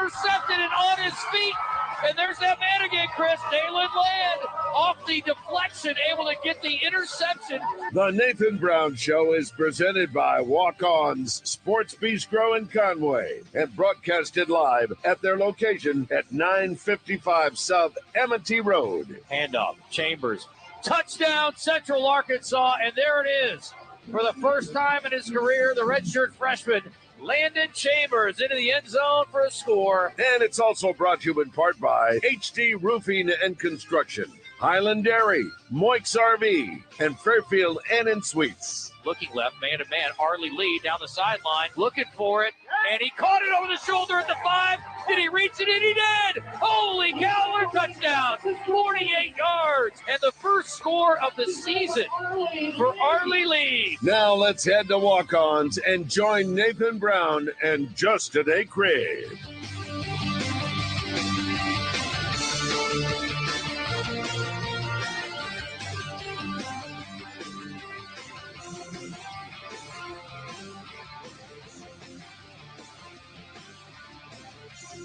intercepted and on his feet. And there's that man again, Chris. Dalen Land off the deflection, able to get the interception. The Nathan Brown Show is presented by Walk-On's Sports Bistro in Conway and broadcasted live at their location at 955 South Amity Road. Handoff, Chambers. Touchdown, Central Arkansas, and there it is. For the first time in his career, the redshirt freshman, Landon Chambers, into the end zone for a score. And it's also brought to you in part by HD Roofing and Construction, Highland Dairy, Moix RV, and Fairfield Inn & Suites. Looking left, man-to-man, Arlie Lee down the sideline, looking for it, and he caught it over the shoulder at the 5. Did he reach it? And he did! Holy cow, what a touchdown! 48 yards, and the first score of the season for Arlie Lee. Now let's head to Walk-Ons and join Nathan Brown and Justin A. Craig.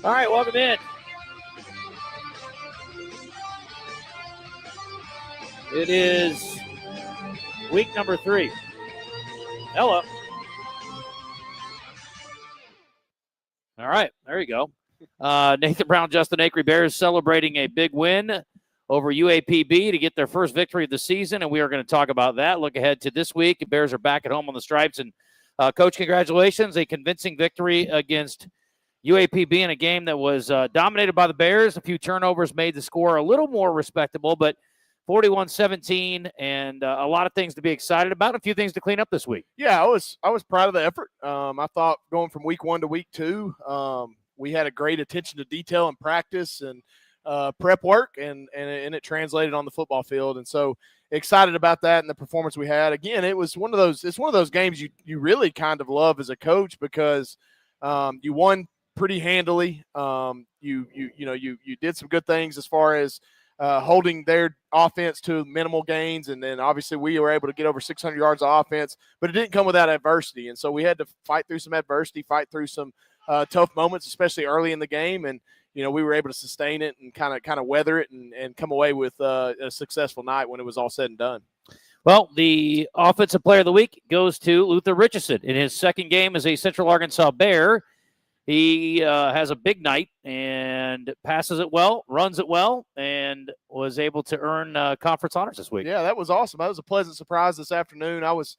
All right, welcome in. It is week number 3. Hello. All right, there you go. Nathan Brown, Justin Acree, Bears celebrating a big win over UAPB to get their first victory of the season, and we are going to talk about that. Look ahead to this week. The Bears are back at home on the Stripes, and Coach, congratulations, a convincing victory against UAPB in a game that was dominated by the Bears. A few turnovers made the score a little more respectable, but 41-17, and a lot of things to be excited about, a few things to clean up this week. Yeah, I was proud of the effort. I thought going from week 1 to week 2, we had a great attention to detail in practice and prep work, and it translated on the football field. And so excited about that and the performance we had. Again, it's one of those games you really kind of love as a coach because you won pretty handily. You did some good things as far as holding their offense to minimal gains, and then obviously we were able to get over 600 yards of offense, but it didn't come without adversity, and so we had to fight through some adversity, fight through some tough moments, especially early in the game, and we were able to sustain it and kind of weather it and come away with a successful night when it was all said and done. Well, the offensive player of the week goes to Luther Richardson in his second game as a Central Arkansas Bear. He has a big night and passes it well, runs it well, and was able to earn conference honors this week. Yeah, that was awesome. That was a pleasant surprise this afternoon. I was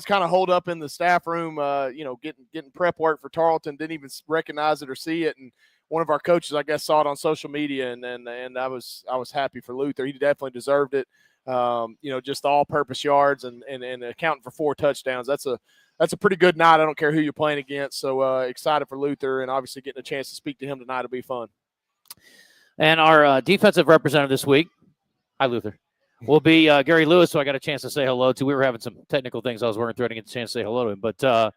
kind of holed up in the staff room, getting prep work for Tarleton. Didn't even recognize it or see it, and one of our coaches, I guess, saw it on social media, and I was happy for Luther. He definitely deserved it. Just the all-purpose yards and accounting for 4 touchdowns. That's a pretty good night. I don't care who you're playing against. So excited for Luther, and obviously getting a chance to speak to him tonight will be fun. And our defensive representative this week, hi Luther, will be Gary Lewis, who I got a chance to say hello to. We were having some technical things I was working through. I didn't get the chance to say hello to him. But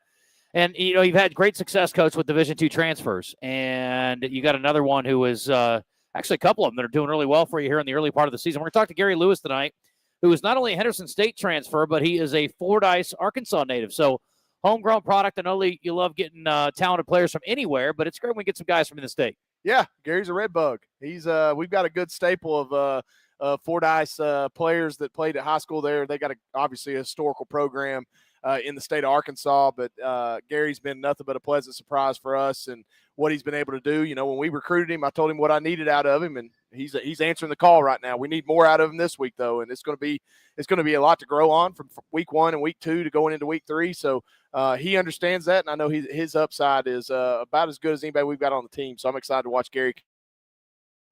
and you've had great success, Coach, with Division II transfers, and you got another one who is actually a couple of them that are doing really well for you here in the early part of the season. We're going to talk to Gary Lewis tonight, who is not only a Henderson State transfer, but he is a Fordyce, Arkansas native. So homegrown product. I know you love getting talented players from anywhere, but it's great when we get some guys from in the state. Yeah, Gary's a red bug. He's we've got a good staple of Fordyce players that played at high school there. They got obviously a historical program in the state of Arkansas, but Gary's been nothing but a pleasant surprise for us and what he's been able to do. When we recruited him, I told him what I needed out of him, and he's answering the call right now. We need more out of him this week, though, and it's going to be a lot to grow on from week 1 and week 2 to going into week 3. So he understands that, and I know his upside is about as good as anybody we've got on the team. So I'm excited to watch Gary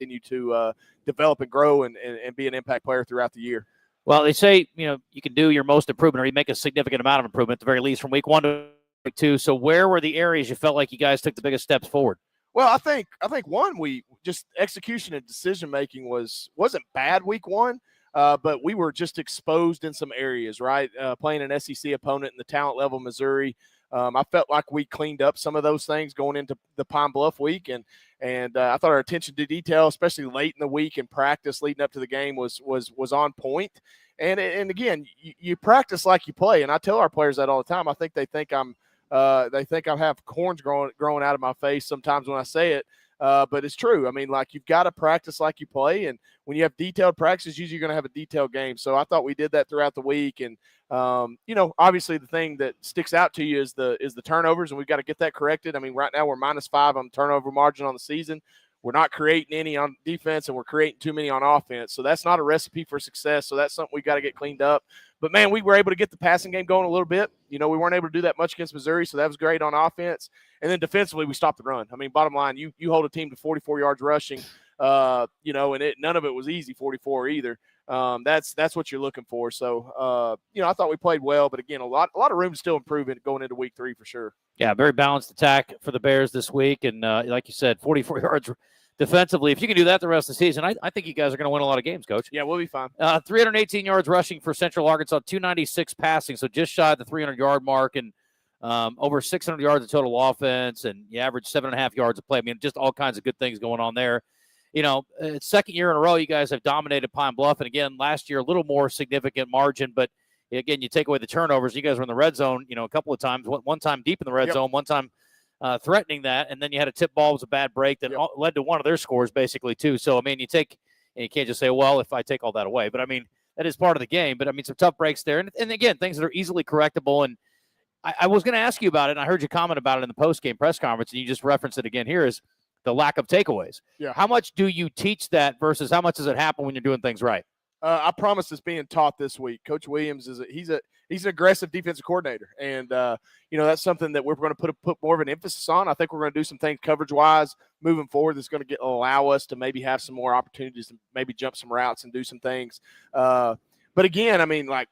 continue to develop and grow and be an impact player throughout the year. Well, they say, you can do your most improvement or you make a significant amount of improvement at the very least from week 1 to week 2. So where were the areas you felt like you guys took the biggest steps forward? Well, I think one, we just execution and decision-making wasn't bad week 1, but we were just exposed in some areas, right? Playing an SEC opponent in the talent level Missouri. I felt like we cleaned up some of those things going into the Pine Bluff week, and I thought our attention to detail, especially late in the week in practice leading up to the game, was on point. And again, you practice like you play, and I tell our players that all the time. I think they think I have horns growing out of my face sometimes when I say it. But it's true. I mean, like, you've got to practice like you play, and when you have detailed practice, usually you're going to have a detailed game. So I thought we did that throughout the week. And, obviously the thing that sticks out to you is the turnovers, and we've got to get that corrected. I mean, right now we're -5 on turnover margin on the season. We're not creating any on defense, and we're creating too many on offense. So that's not a recipe for success. So that's something we got to get cleaned up. But, man, we were able to get the passing game going a little bit. We weren't able to do that much against Missouri, so that was great on offense. And then defensively, we stopped the run. I mean, bottom line, you hold a team to 44 yards rushing, and none of it was easy, 44 either. That's what you're looking for. So, I thought we played well. But, again, a lot of room to still improve it going into week 3 for sure. Yeah, very balanced attack for the Bears this week. And like you said, 44 yards defensively. If you can do that the rest of the season, I think you guys are going to win a lot of games, Coach. Yeah, we'll be fine. 318 yards rushing for Central Arkansas, 296 passing, so just shy of the 300-yard mark, and over 600 yards of total offense, and you average 7.5 yards a play. I mean, just all kinds of good things going on there. It's second year in a row you guys have dominated Pine Bluff, and again, last year a little more significant margin, but again, you take away the turnovers. You guys were in the red zone, a couple of times, one time deep in the red zone, one time threatening that, and then you had a tip ball. It was a bad break that led to one of their scores, basically, too. So, I mean, you can't just say, well, if I take all that away. But, I mean, that is part of the game. But, I mean, some tough breaks there. And again, things that are easily correctable. And I was going to ask you about it, and I heard you comment about it in the post-game press conference, and you just referenced it again here, is the lack of takeaways. Yeah. How much do you teach that versus how much does it happen when you're doing things right? I promise it's being taught this week. Coach Williams he's an aggressive defensive coordinator, and that's something that we're going to put more of an emphasis on. I think we're going to do some things coverage-wise moving forward that's going to allow us to maybe have some more opportunities to maybe jump some routes and do some things. But again, I mean, like,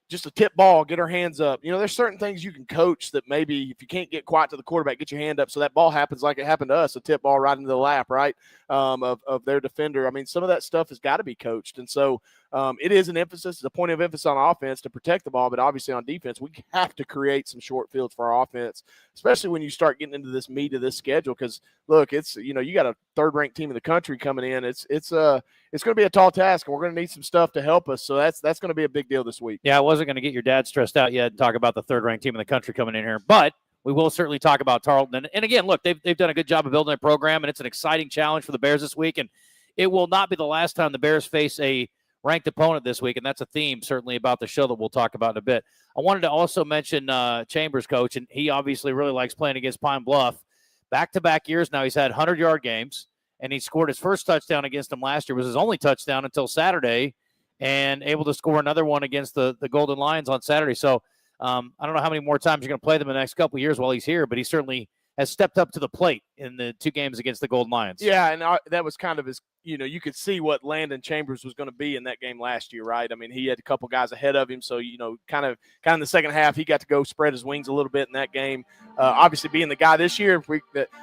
just a tip ball, get our hands up. There's certain things you can coach that maybe if you can't get quiet to the quarterback, get your hand up so that ball happens like it happened to us, a tip ball right into the lap, right, of their defender. I mean, some of that stuff has got to be coached. And so it is an emphasis, it's a point of emphasis on offense to protect the ball, but obviously on defense, we have to create some short fields for our offense, especially when you start getting into this meat of this schedule. Because, look, it's you got a third-ranked team in the country coming in. It's going to be a tall task, and we're going to need some stuff to help us. So that's going to be a big deal this week. Yeah, I wasn't going to get your dad stressed out yet and talk about the third-ranked team in the country coming in here, but we will certainly talk about Tarleton. And again, look, they've done a good job of building their program, and it's an exciting challenge for the Bears this week. And it will not be the last time the Bears face a ranked opponent this week, and that's a theme certainly about the show that we'll talk about in a bit. I wanted to also mention Chambers, Coach, and he obviously really likes playing against Pine Bluff. Back-to-back years now, he's had 100-yard games, and he scored his first touchdown against them last year. It was his only touchdown until Saturday, and able to score another one against the Golden Lions on Saturday. So I don't know how many more times you're going to play them in the next couple of years while he's here, but he certainly has stepped up to the plate in the 2 games against the Golden Lions. Yeah, and that was kind of his, you could see what Landon Chambers was going to be in that game last year, right? I mean, he had a couple guys ahead of him, so, kind of in the second half, he got to go spread his wings a little bit in that game. Obviously, being the guy this year,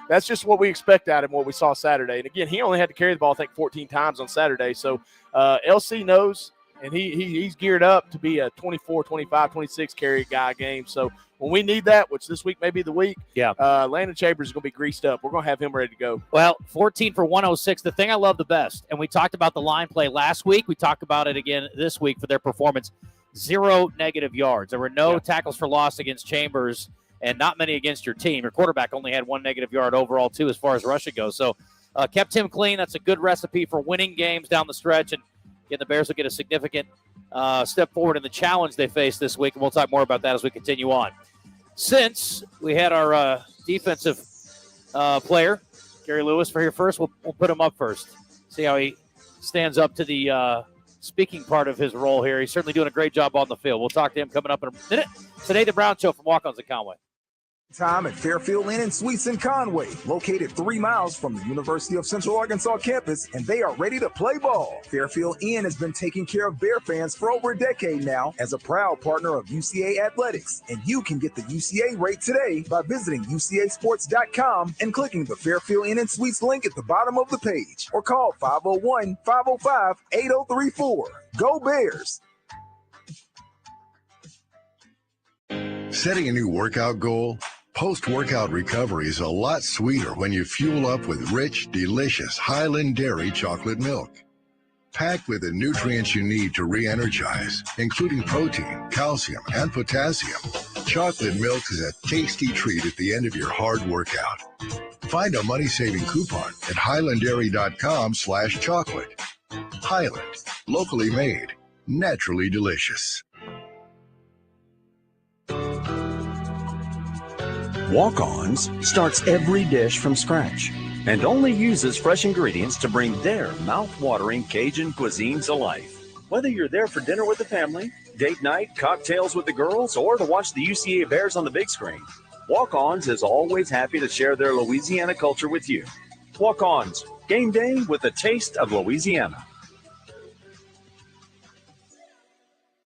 that's just what we expect out of him, what we saw Saturday. And, again, he only had to carry the ball, I think, 14 times on Saturday. So, LC knows, and he's geared up to be a 24, 25, 26 carry guy game. So, when we need that, which this week may be the week, Landon Chambers is going to be greased up. We're going to have him ready to go. Well, 14 for 106. The thing I love the best, and we talked about the line play last week. We talked about it again this week for their performance. 0 negative yards. There were no tackles for loss against Chambers and not many against your team. Your quarterback only had 1 negative yard overall, too, as far as rushing goes. So kept him clean. That's a good recipe for winning games down the stretch. And again, the Bears will get a significant step forward in the challenge they face this week. And we'll talk more about that as we continue on. Since we had our defensive player, Gary Lewis, for here first, we'll put him up first. See how he stands up to the speaking part of his role here. He's certainly doing a great job on the field. We'll talk to him coming up in a minute. Today, the Brown Show from Walk-Ons at Conway. Time at Fairfield Inn and Suites in Conway, located 3 miles from the University of Central Arkansas campus, and they are ready to play ball. Fairfield Inn has been taking care of Bear fans for over a decade now as a proud partner of UCA Athletics, and you can get the UCA rate today by visiting UCAsports.com and clicking the Fairfield Inn and Suites link at the bottom of the page, or call 501-505-8034. Go Bears! Setting a new workout goal? Post-workout recovery is a lot sweeter when you fuel up with rich, delicious Highland Dairy chocolate milk. Packed with the nutrients you need to re-energize, including protein, calcium, and potassium, chocolate milk is a tasty treat at the end of your hard workout. Find a money-saving coupon at highlanddairy.com/chocolate. Highland, locally made, naturally delicious. Walk-Ons starts every dish from scratch and only uses fresh ingredients to bring their mouth-watering Cajun cuisine to life. Whether you're there for dinner with the family, date night, cocktails with the girls, or to watch the UCA Bears on the big screen, Walk-Ons is always happy to share their Louisiana culture with you. Walk-Ons, game day with a taste of Louisiana.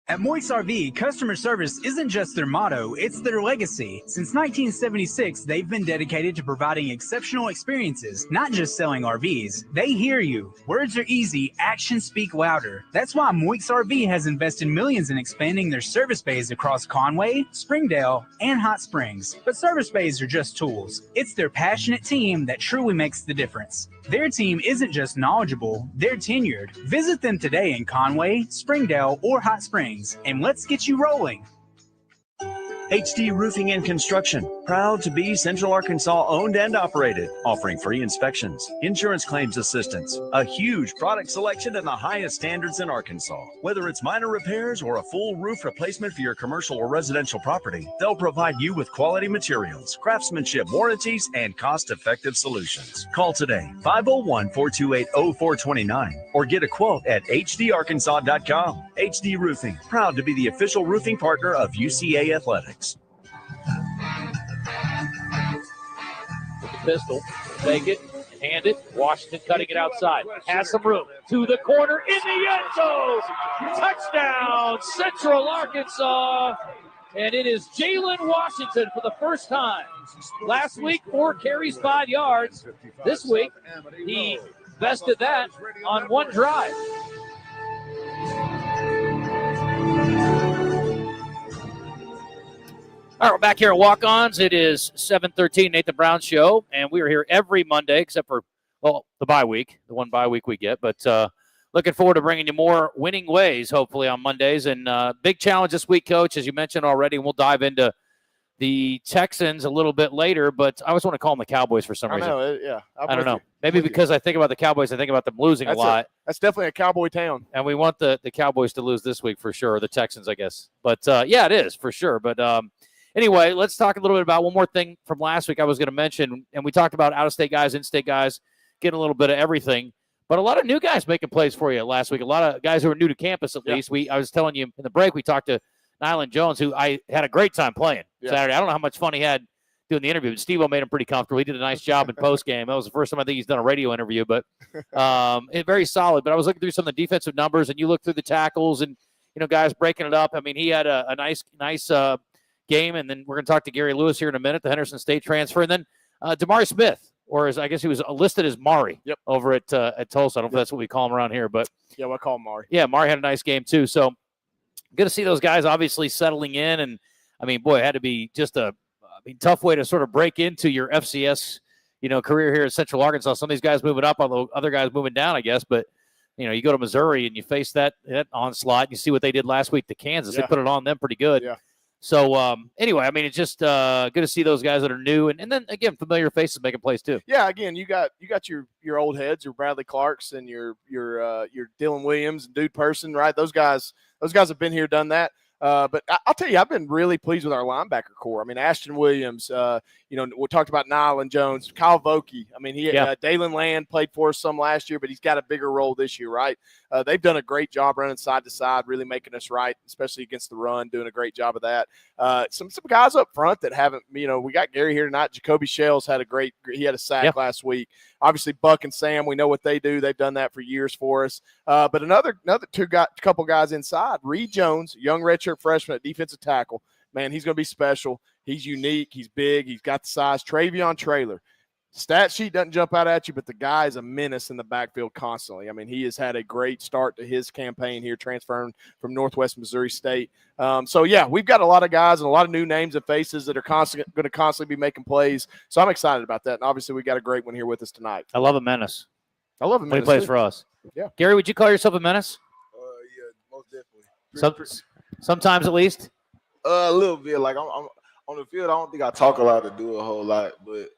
At Moix RV, customer service isn't just their motto, it's their legacy. Since 1976, they've been dedicated to providing exceptional experiences, not just selling RVs. They hear you. Words are easy, actions speak louder. That's why Moix RV has invested millions in expanding their service bays across Conway, Springdale, and Hot Springs. But service bays are just tools. It's their passionate team that truly makes the difference. Their team isn't just knowledgeable, they're tenured. Visit them today in Conway, Springdale, or Hot Springs, and let's get you rolling. HD Roofing and Construction, proud to be Central Arkansas owned and operated, offering free inspections, insurance claims assistance, a huge product selection and the highest standards in Arkansas. Whether it's minor repairs or a full roof replacement for your commercial or residential property, they'll provide you with quality materials, craftsmanship, warranties, and cost-effective solutions. Call today, 501-428-0429, or get a quote at hdarkansas.com. HD Roofing, proud to be the official roofing partner of UCA Athletics. With the pistol, take it, hand it. Washington cutting it outside. Has some room. To the corner, in the end zone. Touchdown, Central Arkansas. And it is Jalen Washington for the first time. Last week, 4 carries, 5 yards. This week, he bested that on one drive. All right, we're back here at Walk-Ons. It is 7:13, Nathan Brown Show, and we are here every Monday except for, well, the bye week, the one bye week we get. But looking forward to bringing you more winning ways, hopefully, on Mondays. And big challenge this week, Coach, as you mentioned already, and we'll dive into the Texans a little bit later. But I always want to call them the Cowboys for some reason. I know, yeah. I don't know. Maybe because I think about the Cowboys, I think about them losing a lot. That's definitely a Cowboy town. And we want the Cowboys to lose this week for sure, or the Texans, I guess. But, yeah, it is for sure. But, anyway, let's talk a little bit about one more thing from last week I was going to mention, and we talked about out-of-state guys, in-state guys, getting a little bit of everything. But a lot of new guys making plays for you last week, a lot of guys who are new to campus at least. I was telling you in the break, we talked to Nylan Jones, who I had a great time playing Saturday. I don't know how much fun he had doing the interview, but Steve-O made him pretty comfortable. He did a nice job in postgame. That was the first time I think he's done a radio interview, but very solid. But I was looking through some of the defensive numbers, and you look through the tackles and, guys breaking it up. I mean, he had a nice game, and then we're going to talk to Gary Lewis here in a minute, the Henderson State transfer, and then Damari Smith, or as I guess he was listed as Mari over at Tulsa. I don't know if that's what we call him around here, but yeah, we'll call him Mari. Yeah, Mari had a nice game too. So good to see those guys obviously settling in, and I mean, boy, it had to be just a tough way to sort of break into your FCS career here at Central Arkansas. Some of these guys moving up, although other guys moving down, I guess, but. You go to Missouri and you face that onslaught. You see what they did last week to Kansas. They put it on them pretty good. Yeah. So, anyway, I mean, it's just good to see those guys that are new. And then, again, familiar faces making plays too. Yeah, again, you got your old heads, your Bradley Clarks and your Dylan Williams and Dude Person, right? Those guys have been here, done that. But I'll tell you, I've been really pleased with our linebacker core. I mean, Ashton Williams, we talked about Nylan Jones, Kyle Vokey. I mean, Dalen Land played for us some last year, but he's got a bigger role this year, right? They've done a great job running side to side, really making us right, especially against the run, doing a great job of that. Some guys up front that haven't, we got Gary here tonight. Jacoby Shells had he had a sack last week. Obviously, Buck and Sam, we know what they do. They've done that for years for us. But another couple guys inside, Reed Jones, young redshirt freshman at defensive tackle. Man, he's going to be special. He's unique. He's big. He's got the size. Travion Traylor. Stat sheet doesn't jump out at you, but the guy is a menace in the backfield constantly. I mean, he has had a great start to his campaign here, transferring from Northwest Missouri State. We've got a lot of guys and a lot of new names and faces that are going to constantly be making plays. So I'm excited about that. And obviously, we got a great one here with us tonight. I love a menace. I love a menace. He plays for us. Yeah. Gary, would you call yourself a menace? Yeah, most definitely. Sometimes at least? A little bit. Like I'm on the field, I don't think I talk a lot or do a whole lot, but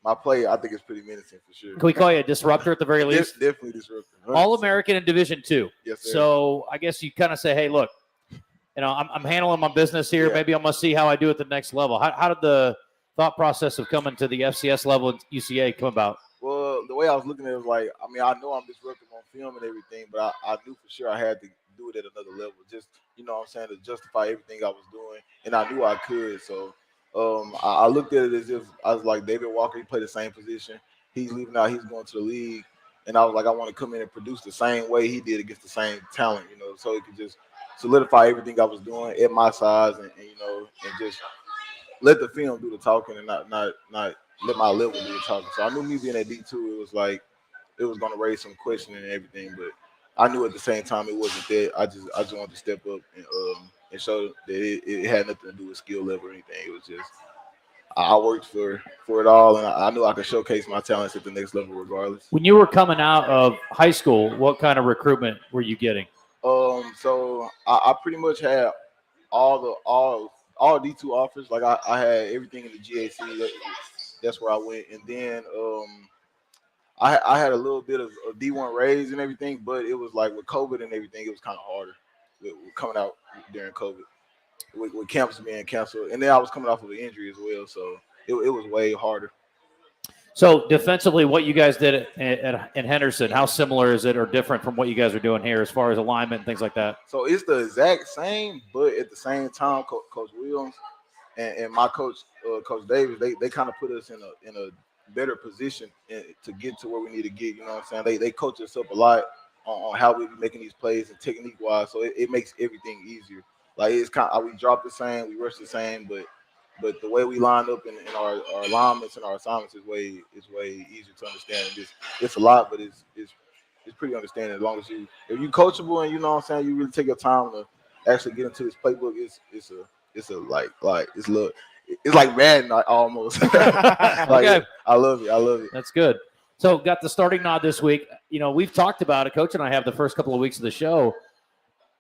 my play, I think it's pretty menacing for sure. Can we call you a disruptor at the very least? Definitely disruptor. 100%. All-American in Division II. Yes, sir. So I guess you kind of say, hey, look, I'm handling my business here. Yeah. Maybe I'm going to see how I do at the next level. How did the thought process of coming to the FCS level at UCA come about? Well, the way I was looking at it was like, I mean, I know I'm disruptive on film and everything, but I knew for sure I had to do it at another level. Just, you know what I'm saying, to justify everything I was doing. And I knew I could. So I looked at it as if I was like, David Walker, he played the same position. He's leaving out, he's going to the league. And I was like, I want to come in and produce the same way he did against the same talent, you know, so it could just solidify everything I was doing at my size and you know, and just let the film do the talking and not let my level do the talking. So I knew me being at D2, it was like it was going to raise some questioning and everything, but I knew at the same time it wasn't that. I just wanted to step up and show that it had nothing to do with skill level or anything. It was just I worked for it all, and I knew I could showcase my talents at the next level regardless. When you were coming out of high school, what kind of recruitment were you getting? So I pretty much had all D2 offers. Like I had everything in the GAC. That's where I went, and then I had a little bit of D1 raise and everything, but it was like with COVID and everything, it was kind of harder with coming out during COVID. With camps being canceled, and then I was coming off of an injury as well, so it was way harder. So defensively, what you guys did in Henderson, how similar is it or different from what you guys are doing here as far as alignment and things like that? So it's the exact same, but at the same time, Coach Williams and my coach, Coach Davis, they kind of put us in a better position to get to where we need to get. You know what I'm saying? They coach us up a lot on how we be making these plays and technique wise, so it makes everything easier. Like it's kind of, we drop the same, we rush the same, but the way we line up in our alignments and our assignments is way easier to understand. It's a lot, but it's pretty understanding as long as if you coachable and you know what I'm saying, you really take your time to actually get into this playbook. It's like Madden almost. Like, okay. I love it. That's good. So got the starting nod this week. You know, we've talked about it. Coach and I have the first couple of weeks of the show.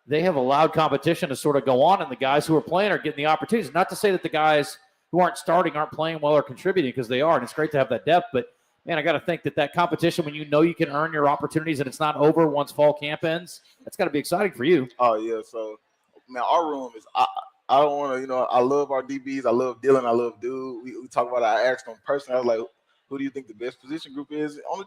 They have allowed competition to sort of go on, and the guys who are playing are getting the opportunities. Not to say that the guys who aren't starting aren't playing well or contributing, because they are, and it's great to have that depth. But, man, I got to think that competition, when you know you can earn your opportunities and it's not over once fall camp ends, that's got to be exciting for you. Oh, yeah. So, man, our room is I don't want to, you know, I love our DBs. I love Dylan. I love Dude. We talk about it. I asked him personally. I was like, who do you think the best position group is on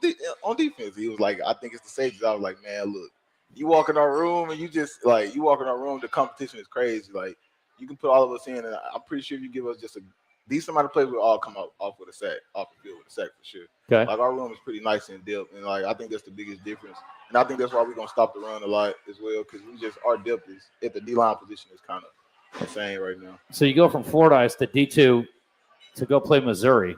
defense? He was like, I think it's the safeties. I was like, man, look. You walk in our room and the competition is crazy. Like, you can put all of us in, and I'm pretty sure if you give us just a decent amount of plays, we'll all come off with a sack, off the field with a sack for sure. Okay. Like, our room is pretty nice and depth, and like I think that's the biggest difference. And I think that's why we're gonna stop the run a lot as well, because our depth is at the D-line position is kind of insane right now. So you go from Fordyce to D2 to go play Missouri.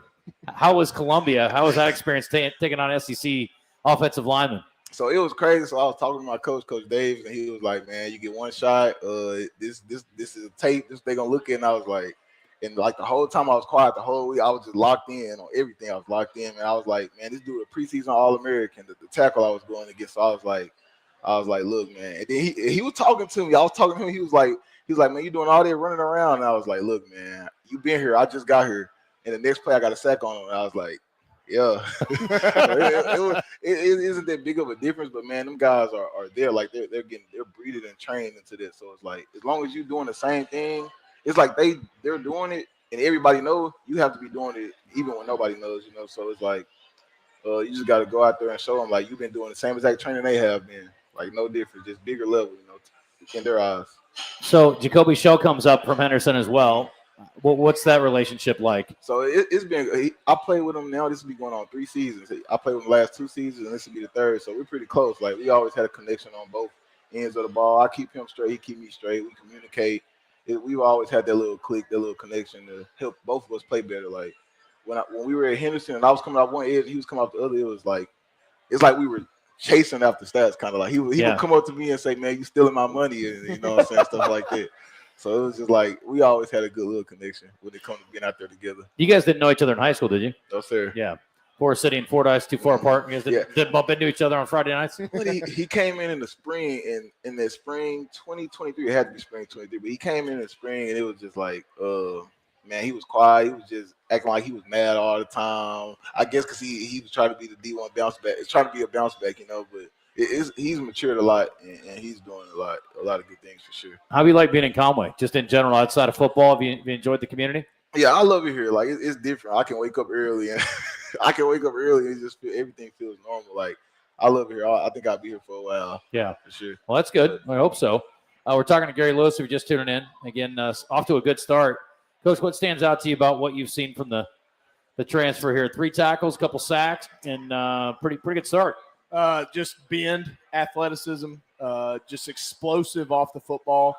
How was Columbia? How was that experience taking on SEC offensive linemen? So it was crazy. So I was talking to my coach, Coach Dave, and he was like, "Man, you get one shot. This is a tape. This they gonna look at." And I was like, and like the whole time I was quiet, the whole week I was just locked in on everything. I was locked in, and I was like, "Man, this dude a preseason All-American." The tackle I was going against. So I was like, "Look, man." And then he was talking to me. I was talking to him. He was like, "Man, you doing all that running around?" And I was like, "Look, man, you been here. I just got here." And the next play I got a sack on him. And I was like, yeah. it isn't that big of a difference, but man, them guys are there. Like they're breeded and trained into this. So it's like as long as you're doing the same thing, it's like they're doing it and everybody knows, you have to be doing it even when nobody knows, you know. So it's like you just got to go out there and show them like you've been doing the same exact training they have been, like no different, just bigger level, you know, in their eyes. So Jacoby Show comes up from Henderson as well. What's that relationship like? So it's been. I play with him now. This will be going on 3 seasons. I played with him the last 2 seasons, and this will be the 3rd. So we're pretty close. Like we always had a connection on both ends of the ball. I keep him straight. He keep me straight. We communicate. We've always had that little click, that little connection to help both of us play better. Like when we were at Henderson and I was coming off one edge, he was coming off the other. It's like we were chasing after stats, kind of like he would come up to me and say, "Man, you stealing my money," and you know what I'm saying, stuff like that. So it was just like we always had a good little connection when it comes to being out there together. You guys didn't know each other in high school, did you? No, sir. Yeah. Forest City and Fordyce too far apart. You guys didn't bump into each other on Friday nights? He came in the spring, and in the spring 2023, it had to be spring 23, but he came in the spring, and it was just like man, he was quiet. He was just acting like he was mad all the time. I guess because he was trying to be the D1 bounce back. It's trying to be a bounce back, but he's matured a lot, and he's doing a lot of good things for sure. How do you like being in Conway, just in general, outside of football? Have you enjoyed the community? Yeah, I love it here. Like, it's different. I can wake up early, and and just everything feels normal. Like, I love it here. I think I'll be here for a while. Yeah, for sure. Well, that's good. I hope so. We're talking to Gary Lewis, who just tuning in. Again, off to a good start. Coach, what stands out to you about what you've seen from the transfer here? 3 tackles, couple sacks, and pretty good start. Just bend, athleticism, just explosive off the football.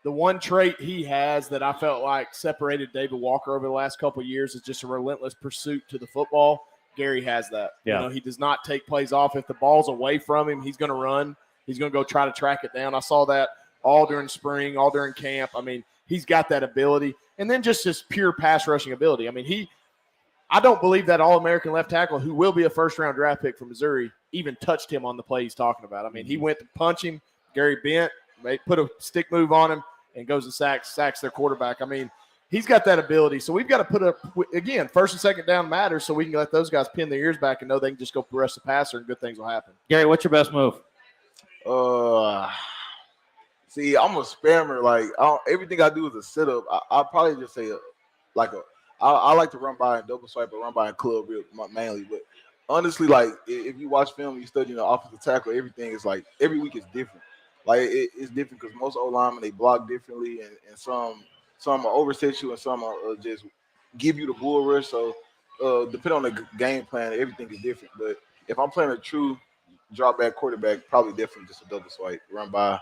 The one trait he has that I felt like separated David Walker over the last couple of years is just a relentless pursuit to the football. Gary has that. Yeah. He does not take plays off. If the ball's away from him, he's going to run. He's going to go try to track it down. I saw that all during spring, all during camp. I mean, he's got that ability. And then just his pure pass rushing ability. I mean, I don't believe that All-American left tackle, who will be a first-round draft pick from Missouri, even touched him on the play he's talking about. I mean, he went to punch him. Gary bent, put a stick move on him, and goes and sacks their quarterback. I mean, he's got that ability. So we've got to put up, again, first and second down matters so we can let those guys pin their ears back and know they can just go rush the passer and good things will happen. Gary, what's your best move? See, I'm a spammer. Like, everything I do is a sit-up. I'll probably just say I like to run by and double swipe or run by and club mainly. But honestly, like, if you watch film, you study the offensive tackle, everything is like, every week is different. Like, it's different because most O-linemen, they block differently, and some are overset you and some are just give you the bull rush. So depending on the game plan, everything is different. But if I'm playing a true drop back quarterback, probably definitely just a double swipe, run by,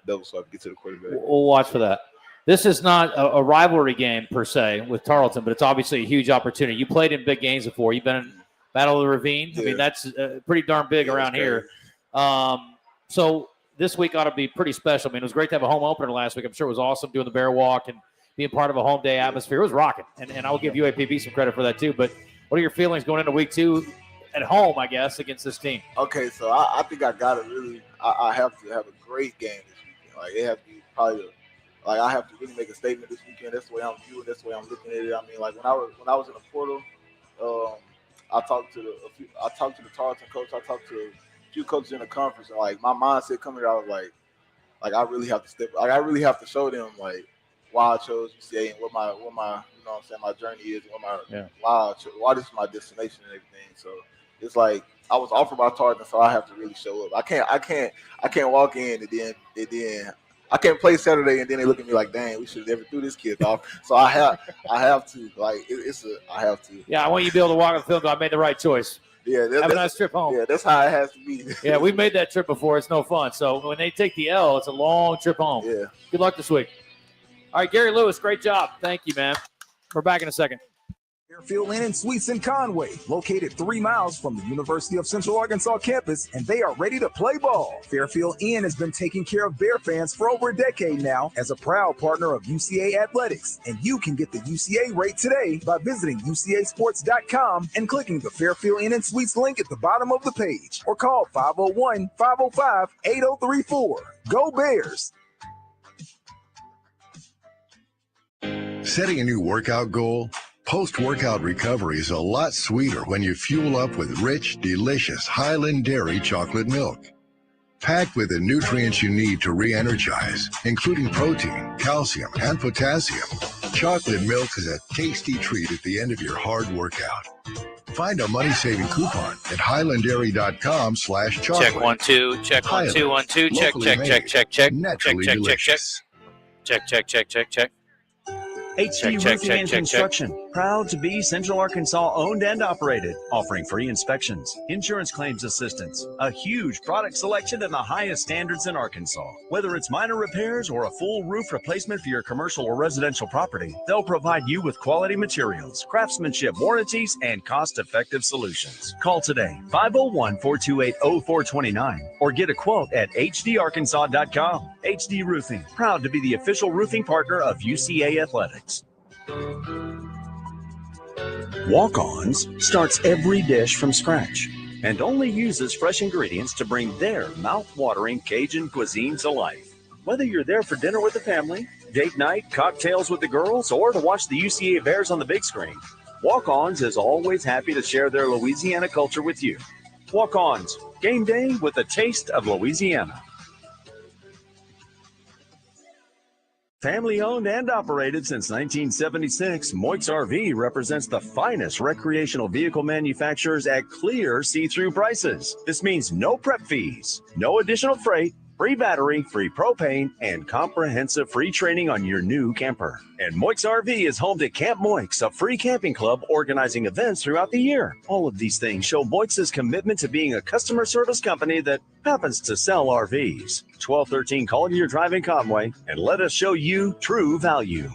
double swipe, get to the quarterback. We'll watch for that. This is not a rivalry game per se with Tarleton, but it's obviously a huge opportunity. You played in big games before. You've been in Battle of the Ravine. Yeah. I mean, that's pretty darn big around here. So this week ought to be pretty special. I mean, it was great to have a home opener last week. I'm sure it was awesome doing the Bear Walk and being part of a home day atmosphere. It was rocking, and I'll give UAPB some credit for that too. But what are your feelings going into week 2 at home, I guess, against this team? Okay, so I think I got to really – I have to have a great game this weekend. Like, it has to be probably – like, I have to really make a statement this weekend. That's the way I'm viewing. That's the way I'm looking at it. I mean, like, when I was in the portal, I talked to the Tarleton coach. I talked to a few coaches in the conference, and like my mindset coming here, I was like I really have to step. Like, I really have to show them like why I chose UCA and what my you know what I'm saying, my journey is, and why this is my destination and everything. So it's like I was offered by Tarleton, so I have to really show up. I can't walk in and then. I can't play Saturday and then they look at me like, dang, we should have never threw this kid off. So I have to. Like, I have to. Yeah, I want you to be able to walk on the field. I made the right choice. Yeah, have a nice trip home. Yeah, that's how it has to be. Yeah, we've made that trip before. It's no fun. So when they take the L, it's a long trip home. Yeah. Good luck this week. All right, Gary Lewis, great job. Thank you, man. We're back in a second. Fairfield Inn and Suites in Conway, located 3 miles from the University of Central Arkansas campus, and they are ready to play ball. Fairfield Inn has been taking care of Bear fans for over a decade now as a proud partner of UCA Athletics, and you can get the UCA rate today by visiting UCAsports.com and clicking the Fairfield Inn and Suites link at the bottom of the page, or call 501-505-8034. Go Bears! Setting a new workout goal? Post-workout recovery is a lot sweeter when you fuel up with rich, delicious Highland Dairy chocolate milk. Packed with the nutrients you need to re-energize, including protein, calcium, and potassium, chocolate milk is a tasty treat at the end of your hard workout. Find a money-saving coupon at highlanddairy.com/chocolate. Check 1 2. Check 1 2 1 2. Check. Naturally delicious. Check. HD Roofing and Construction, proud to be Central Arkansas owned and operated, offering free inspections, insurance claims assistance, a huge product selection and the highest standards in Arkansas. Whether it's minor repairs or a full roof replacement for your commercial or residential property, they'll provide you with quality materials, craftsmanship warranties, and cost-effective solutions. Call today, 501-428-0429, or get a quote at hdarkansas.com. HD Roofing, proud to be the official roofing partner of UCA Athletics. Walk-Ons starts every dish from scratch and only uses fresh ingredients to bring their mouth-watering Cajun cuisine to life. Whether you're there for dinner with the family, date night, cocktails with the girls, or to watch the UCA Bears on the big screen, Walk-Ons is always happy to share their Louisiana culture with you. Walk-Ons, game day with a taste of Louisiana. Family owned and operated since 1976, Moix RV represents the finest recreational vehicle manufacturers at clear see-through prices. This means no prep fees, no additional freight, free battery, free propane, and comprehensive free training on your new camper. And Moix RV is home to Camp Moix, a free camping club organizing events throughout the year. All of these things show Moix's commitment to being a customer service company that happens to sell RVs. 1213 Collier Drive in Conway, and let us show you true value.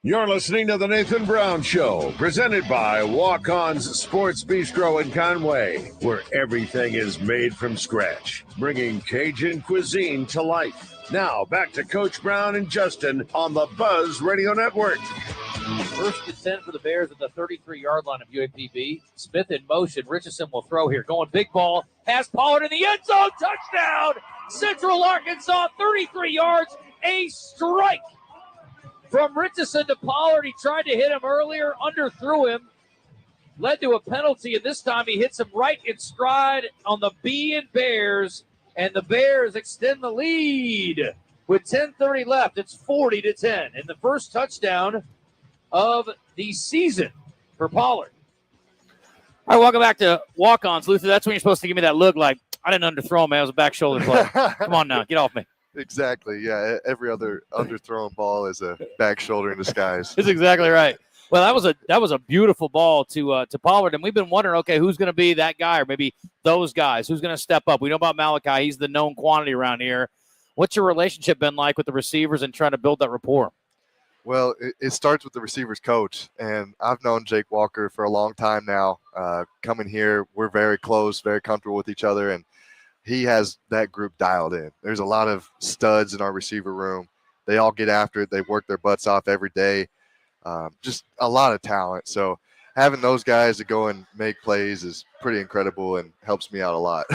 You're listening to The Nathan Brown Show, presented by Walk-On's Sports Bistro in Conway, where everything is made from scratch, bringing Cajun cuisine to life. Now, back to Coach Brown and Justin on the Buzz Radio Network. First and 10 for the Bears at the 33-yard line of UAPB. Smith in motion. Richardson will throw here. Going big ball. Pass Pollard in the end zone. Touchdown! Central Arkansas, 33 yards. A strike from Richardson to Pollard. He tried to hit him earlier, underthrew him, led to a penalty, and this time he hits him right in stride on the B in Bears, and the Bears extend the lead with 10:30 left. It's 40-10, and the first touchdown of the season for Pollard. All right, welcome back to Walk-Ons. Luther, that's when you're supposed to give me that look like, I didn't underthrow him, man. It was a back shoulder play. Come on now, get off me. Exactly. Yeah. Every other underthrown ball is a back shoulder in disguise. That's exactly right. Well, that was a beautiful ball to Pollard, and we've been wondering, okay, who's going to be that guy, or maybe those guys? Who's going to step up? We know about Malachi; he's the known quantity around here. What's your relationship been like with the receivers and trying to build that rapport? Well, it starts with the receivers coach, and I've known Jake Walker for a long time now. Coming here, we're very close, very comfortable with each other, and he has that group dialed in. There's a lot of studs in our receiver room. They all get after it. They work their butts off every day. Just a lot of talent. So having those guys to go and make plays is pretty incredible and helps me out a lot.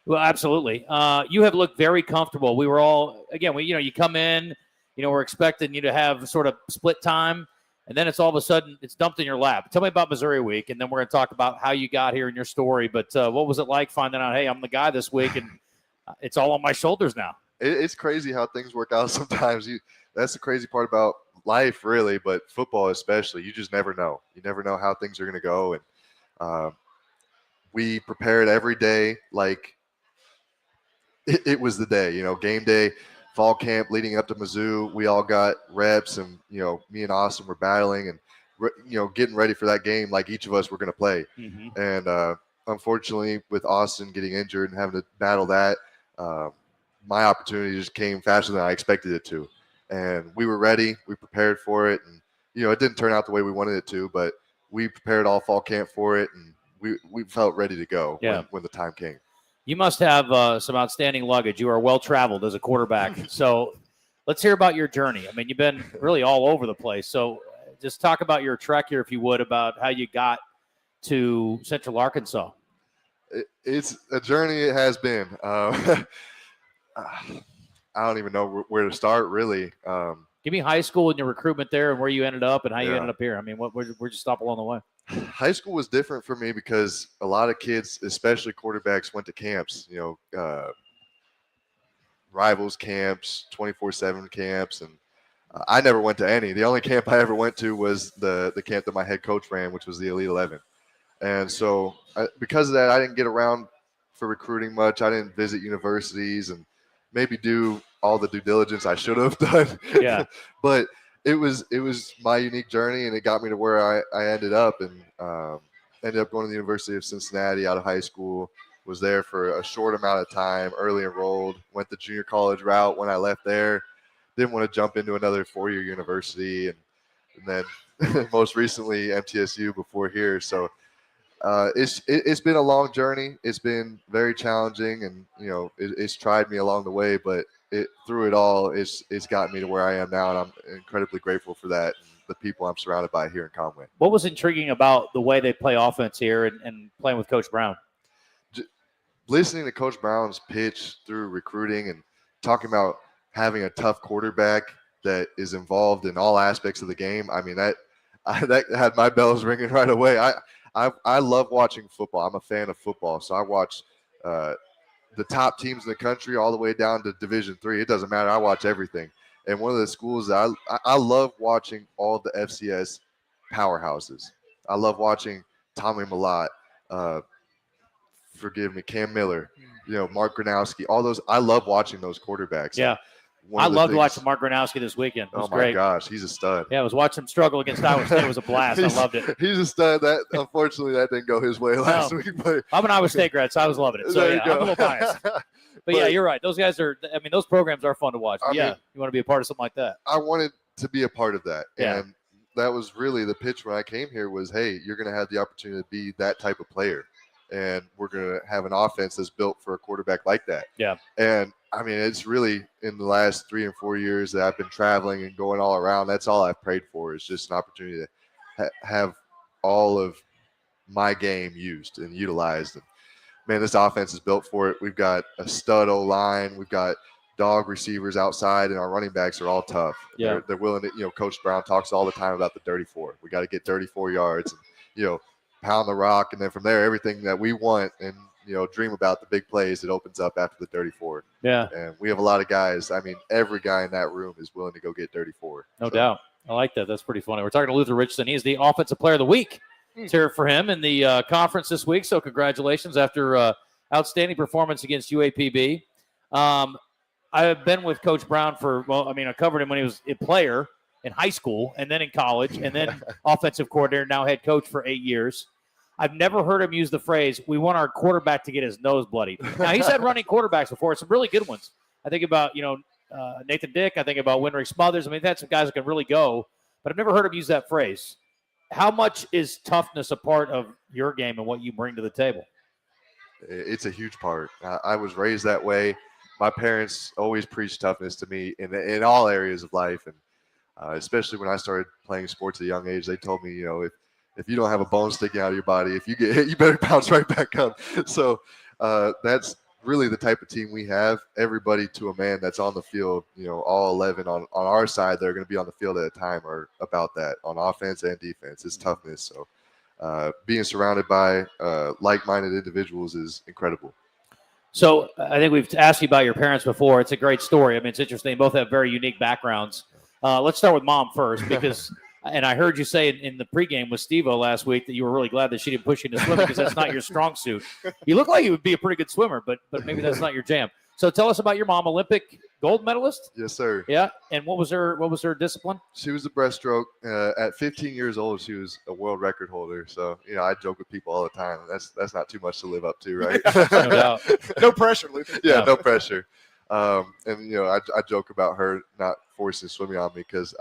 Well, absolutely. You have looked very comfortable. We were all, again, you come in, we're expecting you to have sort of split time, and then it's all of a sudden it's dumped in your lap. Tell me about Missouri week, and then we're going to talk about how you got here in your story. But what was it like finding out, hey, I'm the guy this week, and it's all on my shoulders now? It's crazy how things work out sometimes. That's the crazy part about life, really, but football especially. You just never know. You never know how things are going to go. And we prepared every day like it was the day, game day. Fall camp leading up to Mizzou, we all got reps, and me and Austin were battling and getting ready for that game like each of us were going to play. Mm-hmm. And unfortunately, with Austin getting injured and having to battle that, my opportunity just came faster than I expected it to. And we were ready, we prepared for it, and it didn't turn out the way we wanted it to, but we prepared all fall camp for it, and we felt ready to go when the time came. You must have some outstanding luggage. You are well-traveled as a quarterback. So let's hear about your journey. I mean, you've been really all over the place. So just talk about your trek here, if you would, about how you got to Central Arkansas. It's a journey. It has been. I don't even know where to start, really. Give me high school and your recruitment there and where you ended up and how you ended up here. I mean, where'd you stop along the way? High school was different for me because a lot of kids, especially quarterbacks, went to camps, rivals camps, 24/7 camps, and I never went to any. The only camp I ever went to was the camp that my head coach ran, which was the Elite 11. And so because of that, I didn't get around for recruiting much. I didn't visit universities and maybe do all the due diligence I should have done. Yeah. But it was my unique journey, and it got me to where I ended up, and ended up going to the University of Cincinnati out of high school. Was there for a short amount of time, early enrolled, went the junior college route when I left there. Didn't want to jump into another 4-year university, and then most recently MTSU before here. So It's been a long journey. It's been very challenging, and it's tried me along the way. But through it all, it's gotten me to where I am now, and I'm incredibly grateful for that. And the people I'm surrounded by here in Conway. What was intriguing about the way they play offense here and playing with Coach Brown? Listening to Coach Brown's pitch through recruiting and talking about having a tough quarterback that is involved in all aspects of the game. I mean, that had my bells ringing right away. I love watching football. I'm a fan of football, so I watch the top teams in the country all the way down to Division III. It doesn't matter. I watch everything. And one of the schools that I love watching all the FCS powerhouses. I love watching Tommy Millott, Cam Miller, Mark Gronowski, all those. I love watching those quarterbacks. Yeah. I loved watching Mark Gronowski this weekend. It was great. Gosh, he's a stud. Yeah, I was watching him struggle against Iowa State. It was a blast. I loved it. He's a stud. Unfortunately, that didn't go his way last week. But I'm an Iowa State grad, so I was loving it. So, yeah, I'm a little biased. But yeah, you're right. Those guys are – I mean, those programs are fun to watch. But you want to be a part of something like that. I wanted to be a part of that. Yeah. And that was really the pitch when I came here was, hey, you're going to have the opportunity to be that type of player. And we're going to have an offense that's built for a quarterback like that. Yeah. And, I mean, it's really in the last 3 and 4 years that I've been traveling and going all around. That's all I've prayed for is just an opportunity to have all of my game used and utilized. And, man, this offense is built for it. We've got a stud O-line. We've got dog receivers outside, and our running backs are all tough. Yeah. They're willing to, Coach Brown talks all the time about the dirty four. We got to get 34 yards and, pound the rock, and then from there, everything that we want and, dream about the big plays, it opens up after the 34. Yeah. And we have a lot of guys. I mean, every guy in that room is willing to go get 34. No doubt. I like that. That's pretty funny. We're talking to Luther Richardson. He's the Offensive Player of the Week. Let's hear it for him in the conference this week. So congratulations after outstanding performance against UAPB. I've been with Coach Brown I covered him when he was a player in high school and then in college and then offensive coordinator, now head coach for 8 years. I've never heard him use the phrase, we want our quarterback to get his nose bloodied. Now, he's had running quarterbacks before, some really good ones. I think about, Nathan Dick. I think about Winrick Smothers. I mean, they've had some guys that can really go, but I've never heard him use that phrase. How much is toughness a part of your game and what you bring to the table? It's a huge part. I was raised that way. My parents always preached toughness to me in all areas of life, and especially when I started playing sports at a young age, they told me, if you don't have a bone sticking out of your body, if you get hit, you better bounce right back up. So that's really the type of team we have. Everybody to a man that's on the field, all 11 on our side that are going to be on the field at a time are about that on offense and defense. It's toughness. So being surrounded by like-minded individuals is incredible. So I think we've asked you about your parents before. It's a great story. I mean, it's interesting. They both have very unique backgrounds. Let's start with Mom first because – and I heard you say in the pregame with Steve-O last week that you were really glad that she didn't push you into swimming because that's not your strong suit. You look like you would be a pretty good swimmer, but maybe that's not your jam. So tell us about your mom, Olympic gold medalist? Yes, sir. Yeah, and what was her discipline? She was a breaststroke. At 15 years old, she was a world record holder. So, I joke with people all the time. That's not too much to live up to, right? No doubt. No pressure, Luther. Yeah, no pressure. I joke about her not forcing swimming on me because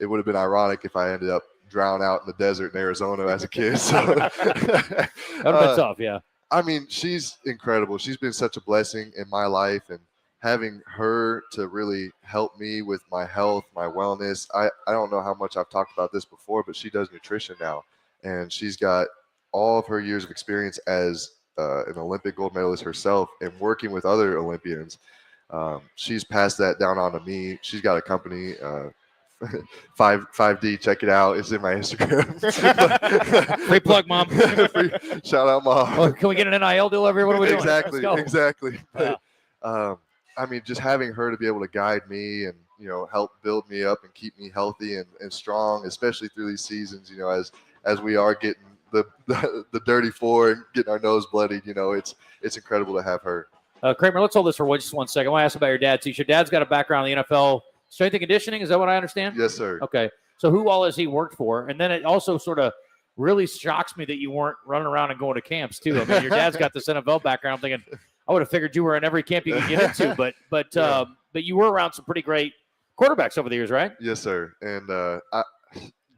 it would have been ironic if I ended up drowned out in the desert in Arizona as a kid. So that would have been tough, yeah. I mean, she's incredible. She's been such a blessing in my life, and having her to really help me with my health, my wellness. I don't know how much I've talked about this before, but she does nutrition now, and she's got all of her years of experience as an Olympic gold medalist herself and working with other Olympians. She's passed that down on to me. She's got a company, 5D, check it out. It's in my Instagram. Free plug, Mom. Shout out, Mom. Well, can we get an NIL deal over here? What are we doing? Exactly. Yeah. I mean, just having her to be able to guide me and, help build me up and keep me healthy and strong, especially through these seasons, as we are getting the dirty four and getting our nose bloodied, it's incredible to have her. Kramer, let's hold this for just 1 second. I want to ask about your dad. So your dad's got a background in the NFL. Strength and conditioning, is that what I understand? Yes, sir. Okay. So who all has he worked for? And then it also sort of really shocks me that you weren't running around and going to camps too. I mean, your dad's got this NFL background. I'm thinking, I would have figured you were in every camp you could get into, but you were around some pretty great quarterbacks over the years, right? Yes, sir. And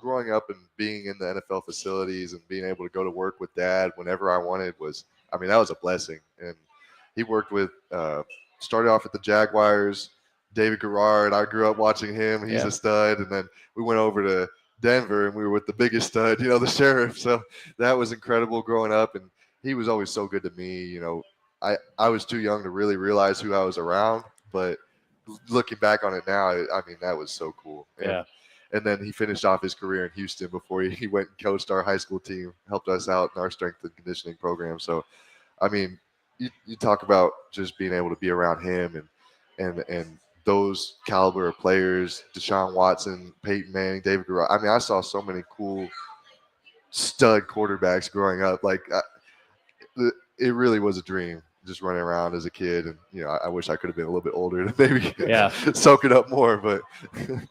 growing up and being in the NFL facilities and being able to go to work with Dad whenever I wanted that was a blessing. And he worked with, started off at the Jaguars, David Garrard. I grew up watching him. He's a stud. And then we went over to Denver and we were with the biggest stud, the sheriff. So that was incredible growing up. And he was always so good to me. I was too young to really realize who I was around, but looking back on it now, that was so cool. And then he finished off his career in Houston before he went and coached our high school team, helped us out in our strength and conditioning program. So, you talk about just being able to be around him and those caliber of players, Deshaun Watson, Peyton Manning, David Garrard. I saw so many cool stud quarterbacks growing up. It really was a dream just running around as a kid. And, I wish I could have been a little bit older to maybe soak it up more. But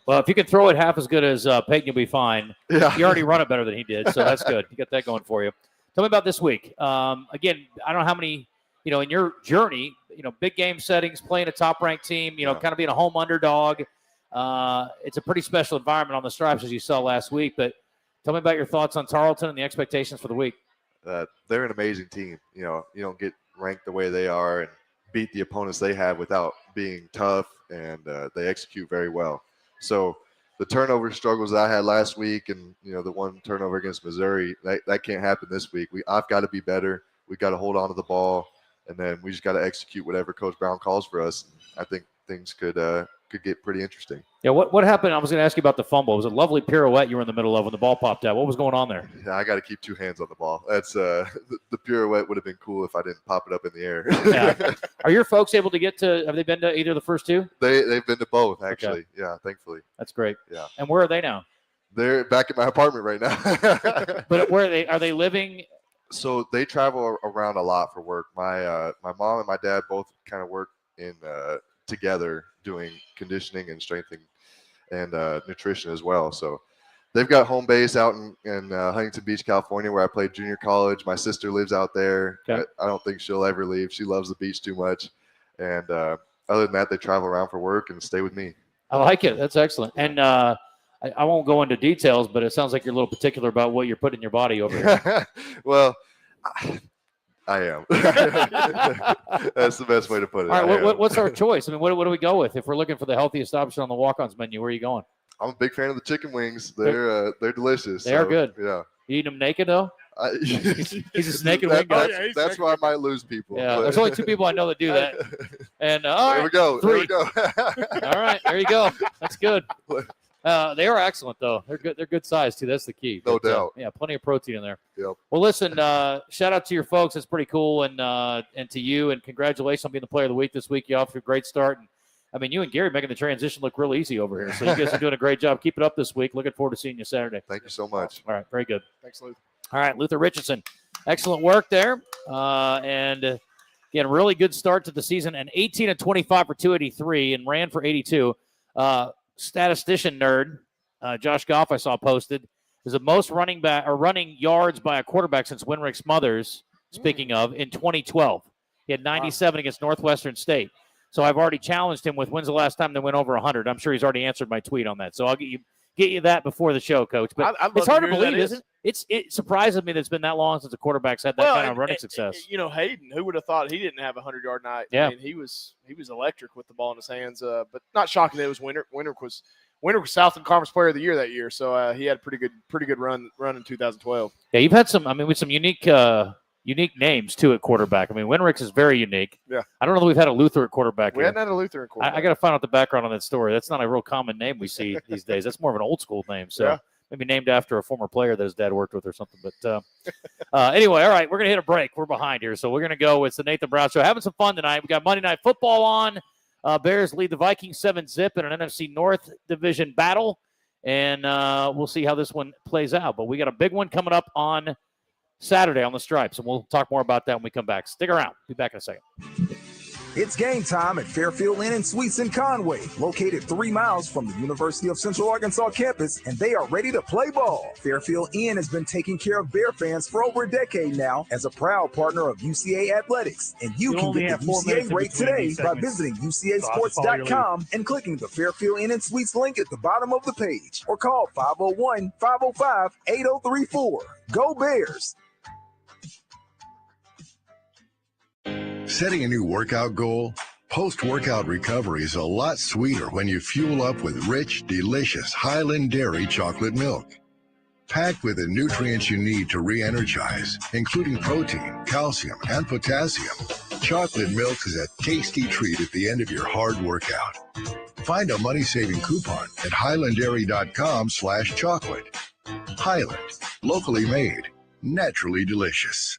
well, if you can throw it half as good as Peyton, you'll be fine. Yeah. You already run it better than he did, so that's good. You got that going for you. Tell me about this week. Again, I don't know how many, in your journey, big game settings, playing a top-ranked team, kind of being a home underdog. It's a pretty special environment on the Stripes, as you saw last week. But tell me about your thoughts on Tarleton and the expectations for the week. They're an amazing team. You don't get ranked the way they are and beat the opponents they have without being tough, and they execute very well. So the turnover struggles that I had last week and, the one turnover against Missouri, that can't happen this week. I've got to be better. We've got to hold on to the ball, and then we just got to execute whatever Coach Brown calls for us. I think things could get pretty interesting. Yeah, what happened? I was going to ask you about the fumble. It was a lovely pirouette you were in the middle of when the ball popped out. What was going on there? Yeah, I got to keep two hands on the ball. That's the pirouette would have been cool if I didn't pop it up in the air. Yeah. Are your folks able to get to? Have they been to either of the first two? They've been to both, actually. Okay. Yeah, thankfully. That's great. Yeah. And where are they now? They're back at my apartment right now. But where are they? Are they living? So they travel around a lot for work. My mom and my dad both kind of work in together doing conditioning and strengthening and nutrition as well. So they've got home base out in Huntington Beach, California, where I played junior college. My sister lives out there. Okay. I don't think she'll ever leave. She loves the beach too much. And other than that, they travel around for work and stay with me. I like it. That's excellent. And I won't go into details, but it sounds like you're a little particular about what you're putting in your body over here. Well, I am. That's the best way to put it. All right, what's our choice? What do we go with if we're looking for the healthiest option on the walk-ons menu? Where are you going? I'm a big fan of the chicken wings. They're delicious. They are good. Yeah. You eating them naked though? He's a snake and wing guy. That's where I might lose people. Yeah, but. There's only two people I know that do that. And all right, there we go. Three. There we go. All right, there you go. That's good. They are excellent, though. They're good. They're good size too. That's the key. No doubt. Yeah, plenty of protein in there. Yep. Well, listen. Shout out to your folks. It's pretty cool, and to you, and congratulations on being the player of the week this week. You off to a great start, and you and Gary making the transition look real easy over here. So you guys are doing a great job. Keep it up this week. Looking forward to seeing you Saturday. Thank you so much. All right, very good. Thanks, Luther. All right, Luther Richardson, excellent work there, and again, really good start to the season. And 18 of 25 for 283, and ran for 82. Statistician nerd. Josh Goff, I saw posted, is the most running yards by a quarterback since Winrick Smothers, speaking of, in 2012. He had 97 against Northwestern State. So I've already challenged him with when's the last time they went over 100. I'm sure he's already answered my tweet on that. So I'll get you that before the show, Coach. But it's hard to believe, isn't it? It surprises me that it's been that long since a quarterback's had that kind of running success. Hayden, who would have thought he didn't have a 100-yard night? Yeah. I mean, he was electric with the ball in his hands. But not shocking that it was Winrick was Southland Conference Player of the Year that year, so he had a pretty good run in 2012. Yeah, you've had some unique names too at quarterback. Winrick's is very unique. Yeah, I don't know that we've had a Luther at quarterback. We hadn't had a Luther at quarterback. I got to find out the background on that story. That's not a real common name we see these days. That's more of an old school name. So maybe named after a former player that his dad worked with or something. But anyway, all right, we're gonna hit a break. We're behind here, so we're gonna go. It's the Nathan Brown Show. Having some fun tonight. We got Monday Night Football on. Bears lead the Vikings 7-0 in an NFC North division battle. And we'll see how this one plays out. But we got a big one coming up on Saturday on the Stripes, and we'll talk more about that when we come back. Stick around. Be back in a second. It's game time at Fairfield Inn and Suites in Conway, located 3 miles from the University of Central Arkansas campus, and they are ready to play ball. Fairfield Inn has been taking care of Bear fans for over a decade now as a proud partner of UCA Athletics, and you can get the UCA rate today by visiting UCASports.com and clicking the Fairfield Inn and Suites link at the bottom of the page, or call 501-505-8034. Go Bears! Setting a new workout goal? Post-workout recovery is a lot sweeter when you fuel up with rich, delicious Highland Dairy chocolate milk. Packed with the nutrients you need to re-energize, including protein, calcium, and potassium, chocolate milk is a tasty treat at the end of your hard workout. Find a money-saving coupon at highlanddairy.com/chocolate. Highland, locally made, naturally delicious.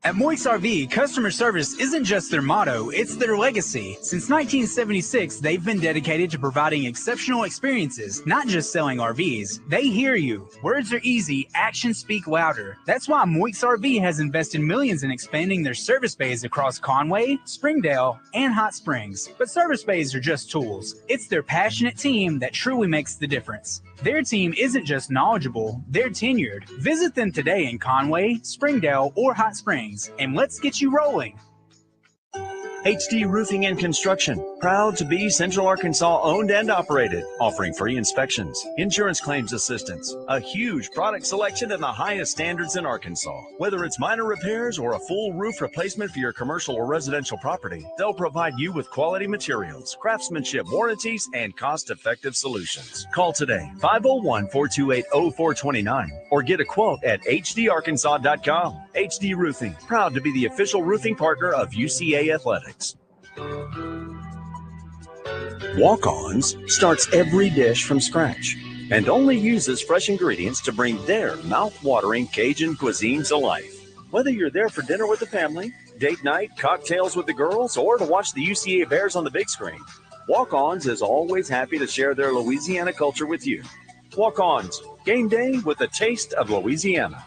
At Moix RV, customer service isn't just their motto, it's their legacy. Since 1976, they've been dedicated to providing exceptional experiences, not just selling RVs. They hear you. Words are easy, actions speak louder. That's why Moix RV has invested millions in expanding their service bays across Conway, Springdale, and Hot Springs. But service bays are just tools. It's their passionate team that truly makes the difference. Their team isn't just knowledgeable, they're tenured. Visit them today in Conway, Springdale, or Hot Springs, and let's get you rolling. HD Roofing and Construction, proud to be Central Arkansas owned and operated, offering free inspections, insurance claims assistance, a huge product selection and the highest standards in Arkansas. Whether it's minor repairs or a full roof replacement for your commercial or residential property, they'll provide you with quality materials, craftsmanship warranties, and cost-effective solutions. Call today, 501-428-0429, or get a quote at hdarkansas.com. HD Roofing, proud to be the official roofing partner of UCA Athletics. Walk-Ons starts every dish from scratch and only uses fresh ingredients to bring their mouth-watering Cajun cuisine to life. Whether you're there for dinner with the family, date night, cocktails with the girls, or to watch the UCA Bears on the big screen, Walk-Ons is always happy to share their Louisiana culture with you. Walk-Ons, game day with a taste of Louisiana.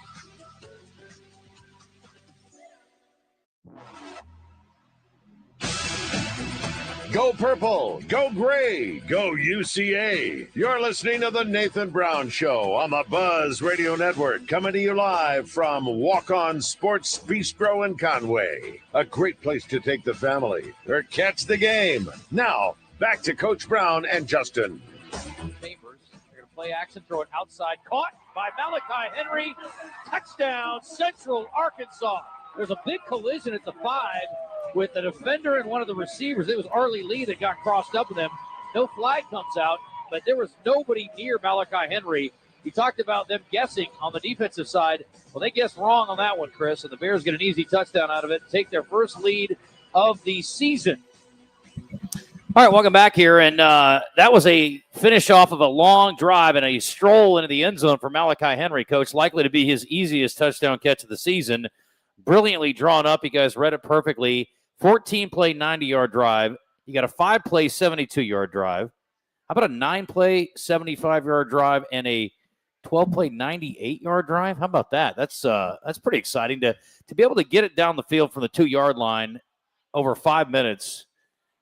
Go Purple, go Gray, go UCA. You're listening to The Nathan Brown Show on the Buzz Radio Network, coming to you live from Walk-On Sports Bistro in Conway. A great place to take the family or catch the game. Now, back to Coach Brown and Justin. Chambers, they're going to play action, throw it outside, caught by Malachi Henry. Touchdown, Central Arkansas. There's a big collision at the 5 with the defender and one of the receivers. It was Arlie Lee that got crossed up with him. No flag comes out, but there was nobody near Malachi Henry. He talked about them guessing on the defensive side. Well, they guessed wrong on that one, Chris, and the Bears get an easy touchdown out of it, take their first lead of the season. All right, welcome back here, and that was a finish off of a long drive and a stroll into the end zone for Malachi Henry, Coach, likely to be his easiest touchdown catch of the season. Brilliantly drawn up. You guys read it perfectly. 14-play, 90-yard drive. You got a 5-play, 72-yard drive. How about a 9-play, 75-yard drive and a 12-play, 98-yard drive? How about that? That's pretty exciting to be able to get it down the field from the 2-yard line over 5 minutes.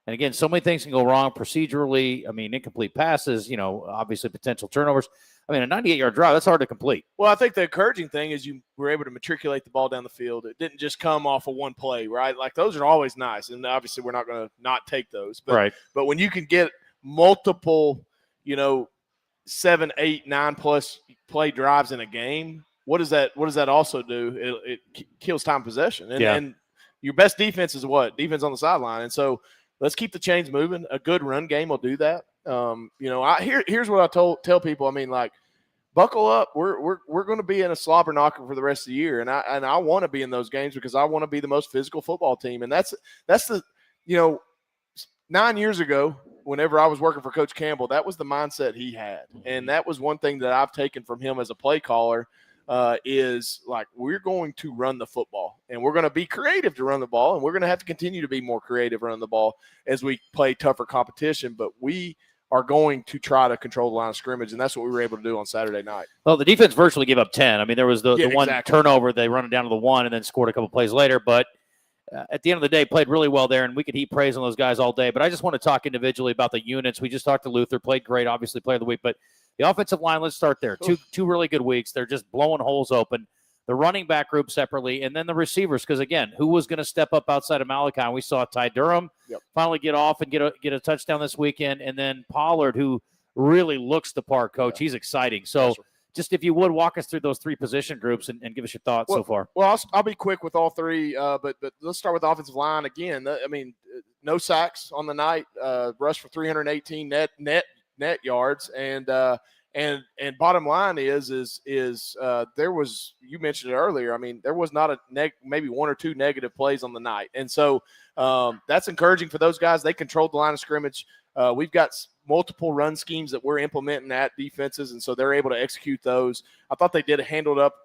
And again, so many things can go wrong procedurally. I mean, incomplete passes, obviously potential turnovers. I mean, a 98-yard drive, that's hard to complete. Well, I think the encouraging thing is you were able to matriculate the ball down the field. It didn't just come off of one play, right? Like, those are always nice, and obviously we're not going to not take those. But, right. But when you can get multiple, 7, 8, 9+ play drives in a game, what does that also do? It kills time possession. And your best defense is what? Defense on the sideline. And so let's keep the chains moving. A good run game will do that. Here's what I tell people. I mean, like, buckle up. We're going to be in a slobber knocker for the rest of the year, and I want to be in those games because I want to be the most physical football team. And that's the 9 years ago, whenever I was working for Coach Campbell, that was the mindset he had, and that was one thing that I've taken from him as a play caller. Is like, we're going to run the football, and we're going to be creative to run the ball, and we're going to have to continue to be more creative running the ball as we play tougher competition. But we are going to try to control the line of scrimmage, and that's what we were able to do on Saturday night. Well, the defense virtually gave up 10. I mean, there was the one exactly. turnover. They run it down to the 1 and then scored a couple plays later. But at the end of the day, played really well there, and we could heap praise on those guys all day. But I just want to talk individually about the units. We just talked to Luther, played great, obviously player of the week. But the offensive line, let's start there. Two really good weeks. They're just blowing holes open. The running back group separately, and then the receivers, because, again, who was going to step up outside of Malachi? We saw Ty Durham finally get off and get a touchdown this weekend, and then Pollard, who really looks the part, Coach. He's exciting. So just if you would, walk us through those three position groups and give us your thoughts so far. Well, I'll be quick with all three, but let's start with the offensive line. Again, no sacks on the night, rushed for 318 net yards, and bottom line is there was, you mentioned it earlier, I mean, there was not maybe one or two negative plays on the night. And so that's encouraging for those guys. They controlled the line of scrimmage. We've got multiple run schemes that we're implementing at defenses, and so they're able to execute those. I thought they did handled up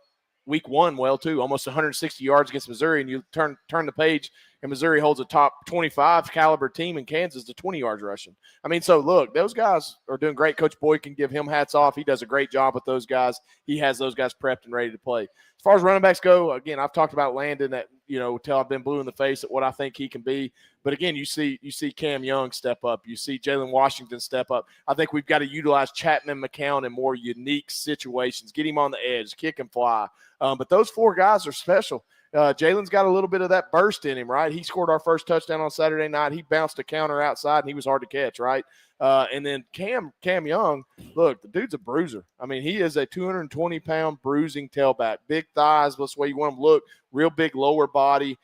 week one well, too, almost 160 yards against Missouri, and you turn the page, and Missouri holds a top 25 caliber team in Kansas to 20 yards rushing. I mean, so look, those guys are doing great. Coach Boyd can give him hats off. He does a great job with those guys. He has those guys prepped and ready to play. As far as running backs go, again, I've talked about Landon that, till I've been blue in the face at what I think he can be. But again, you see Cam Young step up. You see Jalen Washington step up. I think we've got to utilize Chapman McCown in more unique situations, get him on the edge, kick and fly. But those four guys are special. Jalen's got a little bit of that burst in him, right? He scored our first touchdown on Saturday night. He bounced a counter outside, and he was hard to catch, right? And then Cam Young, look, the dude's a bruiser. I mean, he is a 220-pound bruising tailback. Big thighs, that's the way you want him to look. Real big lower body.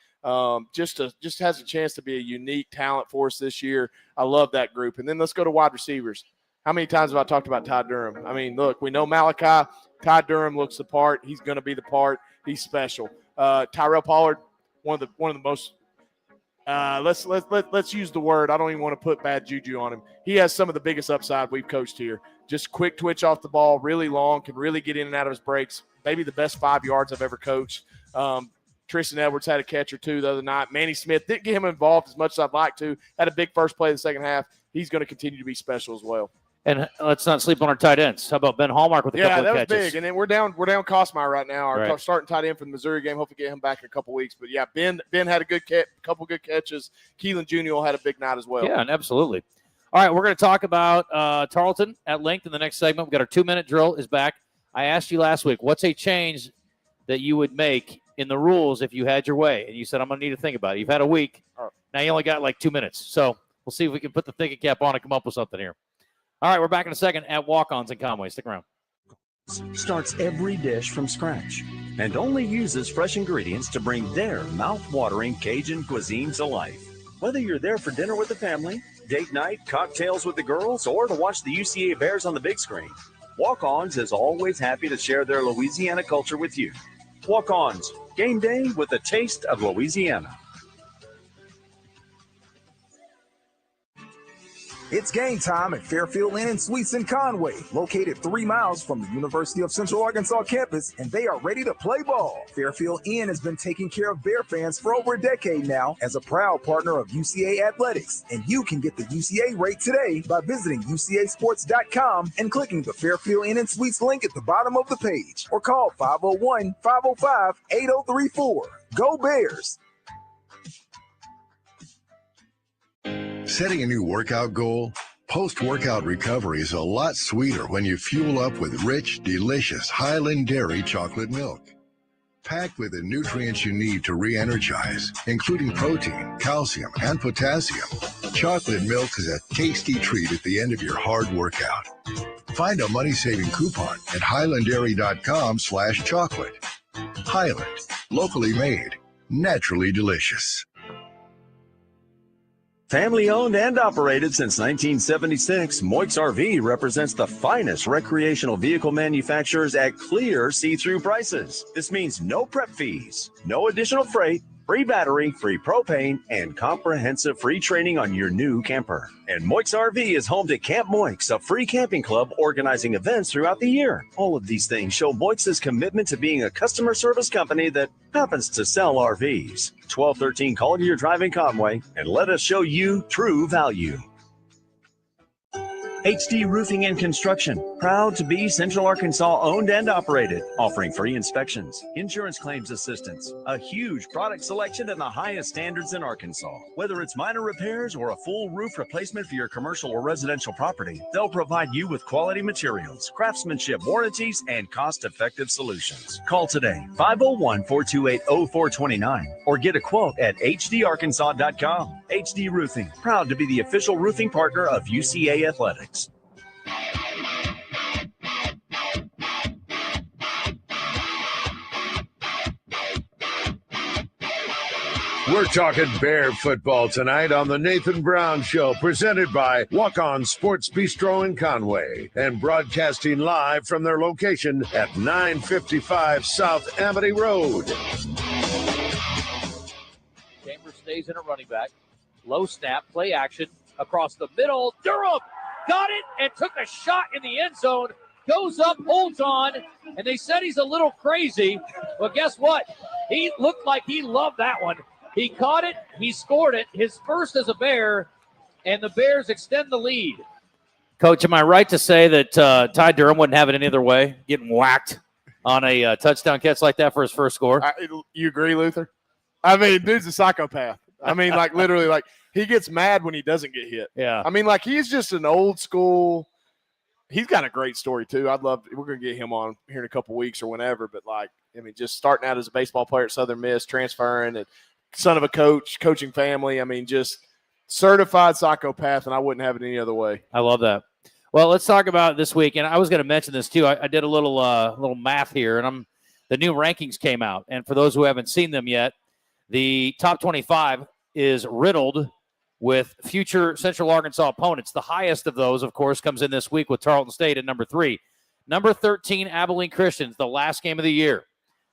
Just has a chance to be a unique talent for us this year. I love that group. And then let's go to wide receivers. How many times have I talked about Ty Durham? I mean, look, we know Malachi. Ty Durham looks the part. He's going to be the part. He's special. Tyrell Pollard, one of the most. Let's use the word. I don't even want to put bad juju on him. He has some of the biggest upside we've coached here. Just quick twitch off the ball, really long, can really get in and out of his breaks. Maybe the best 5 yards I've ever coached. Tristan Edwards had a catch or two the other night. Manny Smith didn't get him involved as much as I'd like to. Had a big first play in the second half. He's going to continue to be special as well. And let's not sleep on our tight ends. How about Ben Hallmark with a couple of catches? Yeah, that was big. And then we're down Cosmeyer right now. Our starting tight end for the Missouri game. Hopefully get him back in a couple weeks. But, yeah, Ben had a couple good catches. Keelan Jr. had a big night as well. Yeah, absolutely. All right, we're going to talk about Tarleton at length in the next segment. We've got our 2-minute drill is back. I asked you last week, what's a change that you would make in the rules if you had your way? And you said, I'm going to need to think about it. You've had a week. Now you only got like 2 minutes. So we'll see if we can put the thinking cap on and come up with something here. All right, we're back in a second at Walk-Ons in Conway. Stick around. Starts every dish from scratch and only uses fresh ingredients to bring their mouth-watering Cajun cuisine to life. Whether you're there for dinner with the family, date night, cocktails with the girls, or to watch the UCA Bears on the big screen, Walk-Ons is always happy to share their Louisiana culture with you. Walk-Ons, game day with a taste of Louisiana. It's game time at Fairfield Inn and Suites in Conway, located 3 miles from the University of Central Arkansas campus, and they are ready to play ball. Fairfield Inn has been taking care of Bear fans for over a decade now as a proud partner of UCA Athletics, and you can get the UCA rate today by visiting UCAsports.com and clicking the Fairfield Inn and Suites link at the bottom of the page, or call 501-505-8034. Go Bears! Setting a new workout goal? Post-workout recovery is a lot sweeter when you fuel up with rich, delicious Highland Dairy chocolate milk. Packed with the nutrients you need to re-energize, including protein, calcium, and potassium, chocolate milk is a tasty treat at the end of your hard workout. Find a money-saving coupon at highlanddairy.com/chocolate. Highland, locally made, naturally delicious. Family owned and operated since 1976, Moix RV represents the finest recreational vehicle manufacturers at clear see-through prices. This means no prep fees, no additional freight, free battery, free propane, and comprehensive free training on your new camper. And Moix RV is home to Camp Moix, a free camping club organizing events throughout the year. All of these things show Moix's commitment to being a customer service company that happens to sell RVs. 1213 Collier Drive in Conway, and let us show you true value. HD Roofing and Construction, proud to be Central Arkansas owned and operated, offering free inspections, insurance claims assistance, a huge product selection and the highest standards in Arkansas. Whether it's minor repairs or a full roof replacement for your commercial or residential property, they'll provide you with quality materials, craftsmanship warranties, and cost-effective solutions. Call today, 501-428-0429, or get a quote at hdarkansas.com. HD Roofing, proud to be the official roofing partner of UCA Athletics. We're talking Bear football tonight on the Nathan Brown Show, presented by Walk-On Sports Bistro in Conway and broadcasting live from their location at 955 South Amity Road. Chambers stays in a running back. Low snap, play action across the middle. Durham got it and took a shot in the end zone. Goes up, holds on, and they said he's a little crazy. But guess what? He looked like he loved that one. He caught it. He scored it. His first as a Bear, and the Bears extend the lead. Coach, am I right to say that Ty Durham wouldn't have it any other way, getting whacked on a touchdown catch like that for his first score? You agree, Luther? I mean, dude's a psychopath. I mean, like literally, like he gets mad when he doesn't get hit. Yeah. I mean, like he's just an old school. He's got a great story too. We're going to get him on here in a couple weeks or whenever. But like, I mean, just starting out as a baseball player at Southern Miss, transferring, and son of a coach, coaching family. I mean, just certified psychopath, and I wouldn't have it any other way. I love that. Well, let's talk about this week, and I was going to mention this too. I did a little math here, and the new rankings came out, and for those who haven't seen them yet, the top 25 is riddled with future Central Arkansas opponents. The highest of those, of course, comes in this week with Tarleton State at number 3. Number 13, Abilene Christians, the last game of the year.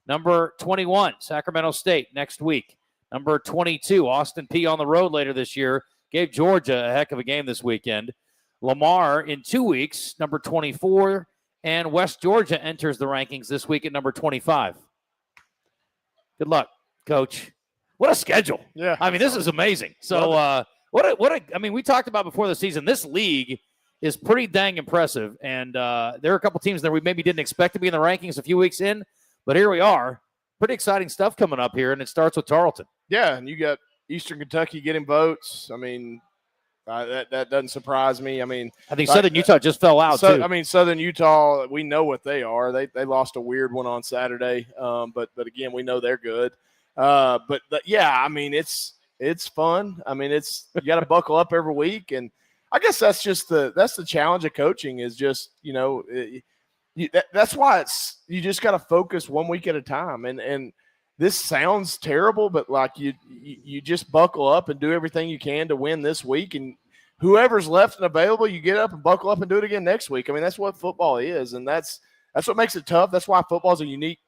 Number 21, Sacramento State, next week. Number 22, Austin Peay on the road later this year. Gave Georgia a heck of a game this weekend. Lamar in 2 weeks, number 24. And West Georgia enters the rankings this week at number 25. Good luck, Coach. What a schedule. Yeah. I mean, this is amazing. So, I mean, we talked about before the season, this league is pretty dang impressive. And there are a couple teams that we maybe didn't expect to be in the rankings a few weeks in, but here we are. Pretty exciting stuff coming up here, and it starts with Tarleton. Yeah, and you got Eastern Kentucky getting votes. I mean, that doesn't surprise me. I mean, I think Southern Utah just fell out, too. I mean, Southern Utah, we know what they are. They lost a weird one on Saturday, but again, we know they're good. But yeah, I mean, it's fun. I mean, you got to buckle up every week, and I guess that's the challenge of coaching is just that's why you just got to focus 1 week at a time. And this sounds terrible, but like you just buckle up and do everything you can to win this week, and whoever's left and available, you get up and buckle up and do it again next week. I mean, that's what football is, and that's what makes it tough. That's why football is a unique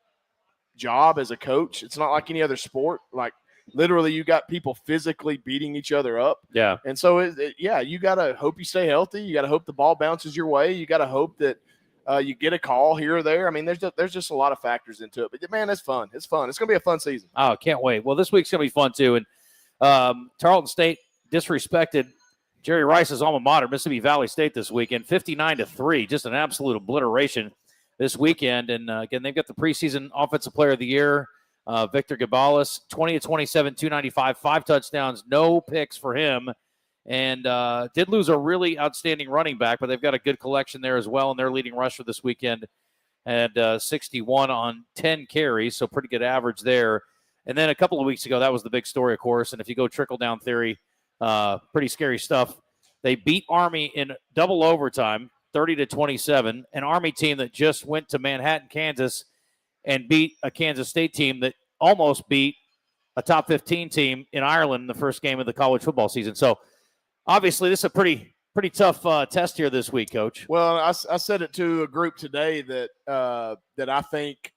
job as a coach. It's not like any other sport. Like literally, you got people physically beating each other up. Yeah. And so, you got to hope you stay healthy. You got to hope the ball bounces your way. You got to hope that you get a call here or there. I mean, there's just a lot of factors into it. But, man, it's fun. It's fun. It's going to be a fun season. Oh, can't wait. Well, this week's going to be fun, too. And Tarleton State disrespected Jerry Rice's alma mater, Mississippi Valley State, this weekend, 59-3. Just an absolute obliteration this weekend. And, again, they've got the preseason Offensive Player of the Year, Victor Gabales, 20-27, 295, 5 touchdowns, no picks for him. And did lose a really outstanding running back, but they've got a good collection there as well. And their leading rusher this weekend had 61 on 10 carries, so pretty good average there. And then a couple of weeks ago, that was the big story, of course. And if you go trickle-down theory, pretty scary stuff. They beat Army in double overtime, 30-27, an Army team that just went to Manhattan, Kansas, and beat a Kansas State team that almost beat a top 15 team in Ireland in the first game of the college football season. So, obviously, this is a pretty tough test here this week, Coach. Well, I said it to a group today that I think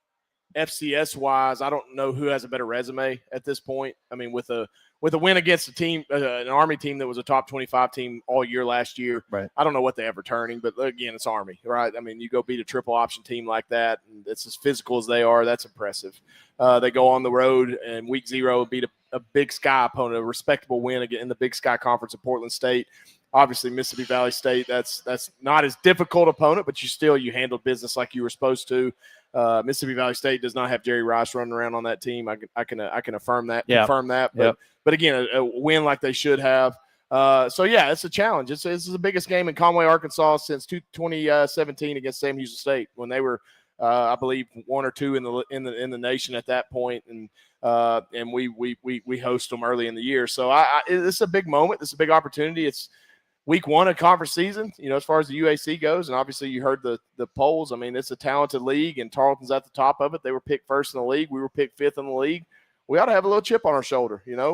FCS-wise, I don't know who has a better resume at this point. I mean, with a win against a team, an Army team that was a top 25 team all year last year. Right. I don't know what they have returning, but again, it's Army, right? I mean, you go beat a triple option team like that, and it's as physical as they are. That's impressive. They go on the road and week 0 beat a Big Sky opponent, a respectable win again in the Big Sky Conference of Portland State. Obviously, Mississippi Valley State, that's not as difficult opponent, but you handled business like you were supposed to. Mississippi Valley State does not have Jerry Rice running around on that team. I can affirm that, confirm that. But again, a win like they should have. So yeah, it's a challenge. This is the biggest game in Conway, Arkansas since 2017 against Sam Houston State when they were, I believe, 1 or 2 in the nation at that point, and we host them early in the year. So this is a big moment. This is a big opportunity. It's week 1 of conference season, as far as the UAC goes. And obviously you heard the polls. I mean, it's a talented league, and Tarleton's at the top of it. They were picked first in the league. We were picked 5th in the league. We ought to have a little chip on our shoulder. It ought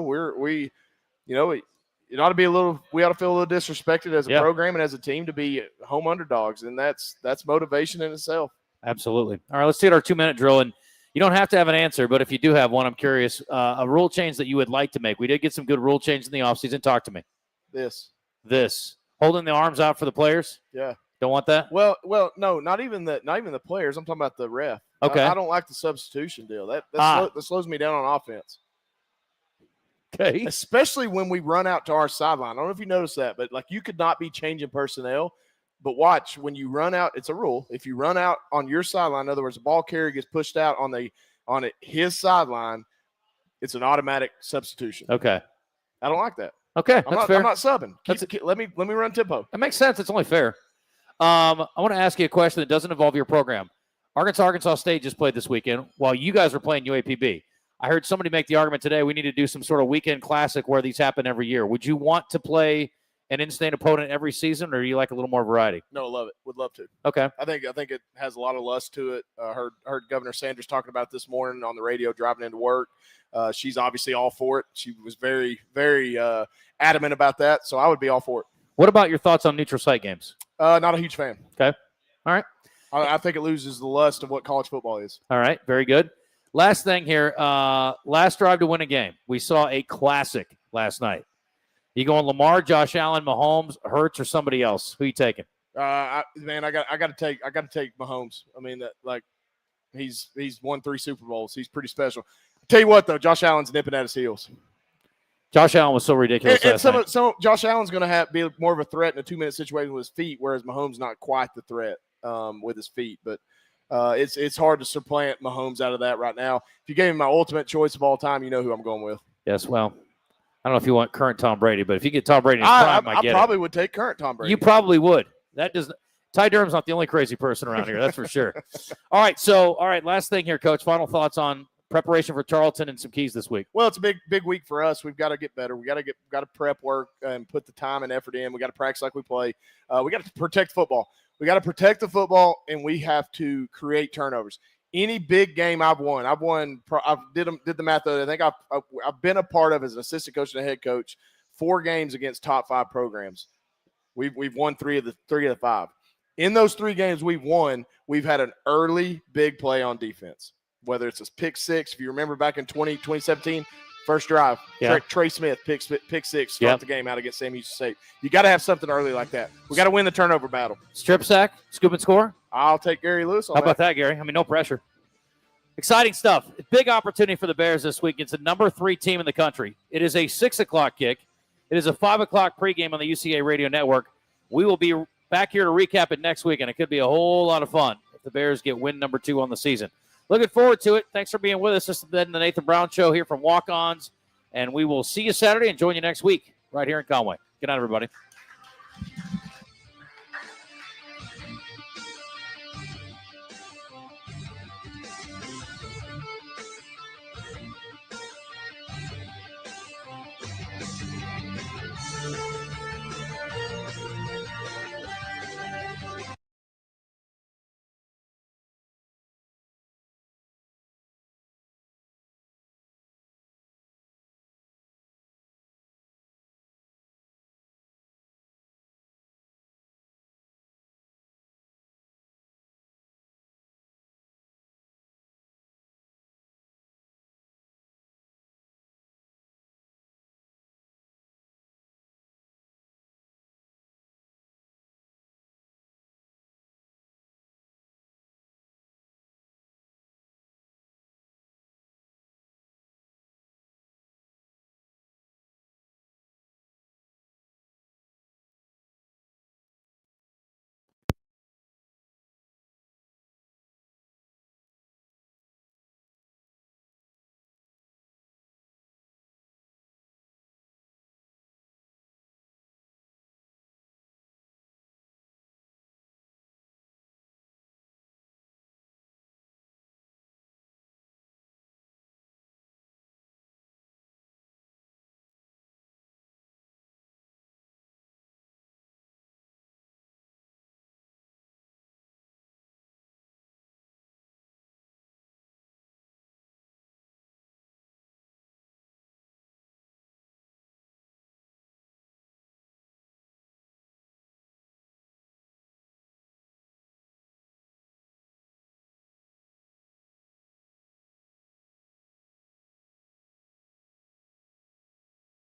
to be we ought to feel a little disrespected as a program and as a team to be home underdogs. And that's motivation in itself. Absolutely. All right, let's see our 2-minute drill. And you don't have to have an answer, but if you do have one, I'm curious, a rule change that you would like to make. We did get some good rule change in the offseason. Talk to me. This holding the arms out for the players. Yeah. Don't want that? Well, no, not even the players. I'm talking about the ref. Okay. I don't like the substitution deal. That slows me down on offense. Okay. Especially when we run out to our sideline. I don't know if you noticed that, but you could not be changing personnel. But watch, when you run out, it's a rule. If you run out on your sideline, in other words, the ball carrier gets pushed out on his sideline, it's an automatic substitution. Okay. I don't like that. Okay, fair. I'm not subbing. Let me run tempo. That makes sense. It's only fair. I want to ask you a question that doesn't involve your program. Arkansas State just played this weekend while you guys were playing UAPB. I heard somebody make the argument today we need to do some sort of weekend classic where these happen every year. Would you want to play an in-state opponent every season, or do you like a little more variety? No, love it. Would love to. Okay. I think it has a lot of lust to it. Heard Governor Sanders talking about it this morning on the radio driving into work. She's obviously all for it. She was very, very adamant about that, so I would be all for it. What about your thoughts on neutral site games? Not a huge fan. Okay. All right. I think it loses the lust of what college football is. All right. Very good. Last thing here. Last drive to win a game. We saw a classic last night. You going Lamar, Josh Allen, Mahomes, Hurts, or somebody else? Who you taking? I got to take Mahomes. I mean, he's won 3 Super Bowls. He's pretty special. I'll tell you what, though, Josh Allen's nipping at his heels. Josh Allen was so ridiculous. So Josh Allen's going to be more of a threat in a 2-minute situation with his feet, whereas Mahomes not quite the threat with his feet. But it's hard to supplant Mahomes out of that right now. If you gave me my ultimate choice of all time, you know who I'm going with. Yes, well, I don't know if you want current Tom Brady, but if you get Tom Brady in his prime, I probably would take current Tom Brady. You probably would. Ty Durham's not the only crazy person around here, that's for sure. All right, last thing here, Coach. Final thoughts on preparation for Tarleton and some keys this week. Well, it's a big week for us. We've got to get better. We got to prep work and put the time and effort in. We got to practice like we play. We got to protect football. We got to protect the football, and we have to create turnovers. Any big game I've won. I did the math the other day. I think I've been a part of as an assistant coach and a head coach 4 games against top 5 programs. We've won 3 of the 5. In those 3 games we've won, we've had an early big play on defense. Whether it's a pick 6, if you remember back in 2017, first drive, Trey Smith, pick 6, start the game out against Sam Houston State. You got to have something early like that. We got to win the turnover battle. Strip sack, scoop and score. I'll take Gary Lewis on How about that, Gary? I mean, no pressure. Exciting stuff. Big opportunity for the Bears this week. It's a number 3 team in the country. It is a 6 o'clock kick. It is a 5 o'clock pregame on the UCA Radio Network. We will be back here to recap it next week, and it could be a whole lot of fun if the Bears get win number 2 on the season. Looking forward to it. Thanks for being with us. This has been the Nathan Brown Show here from Walk-Ons, and we will see you Saturday and join you next week right here in Conway. Good night, everybody.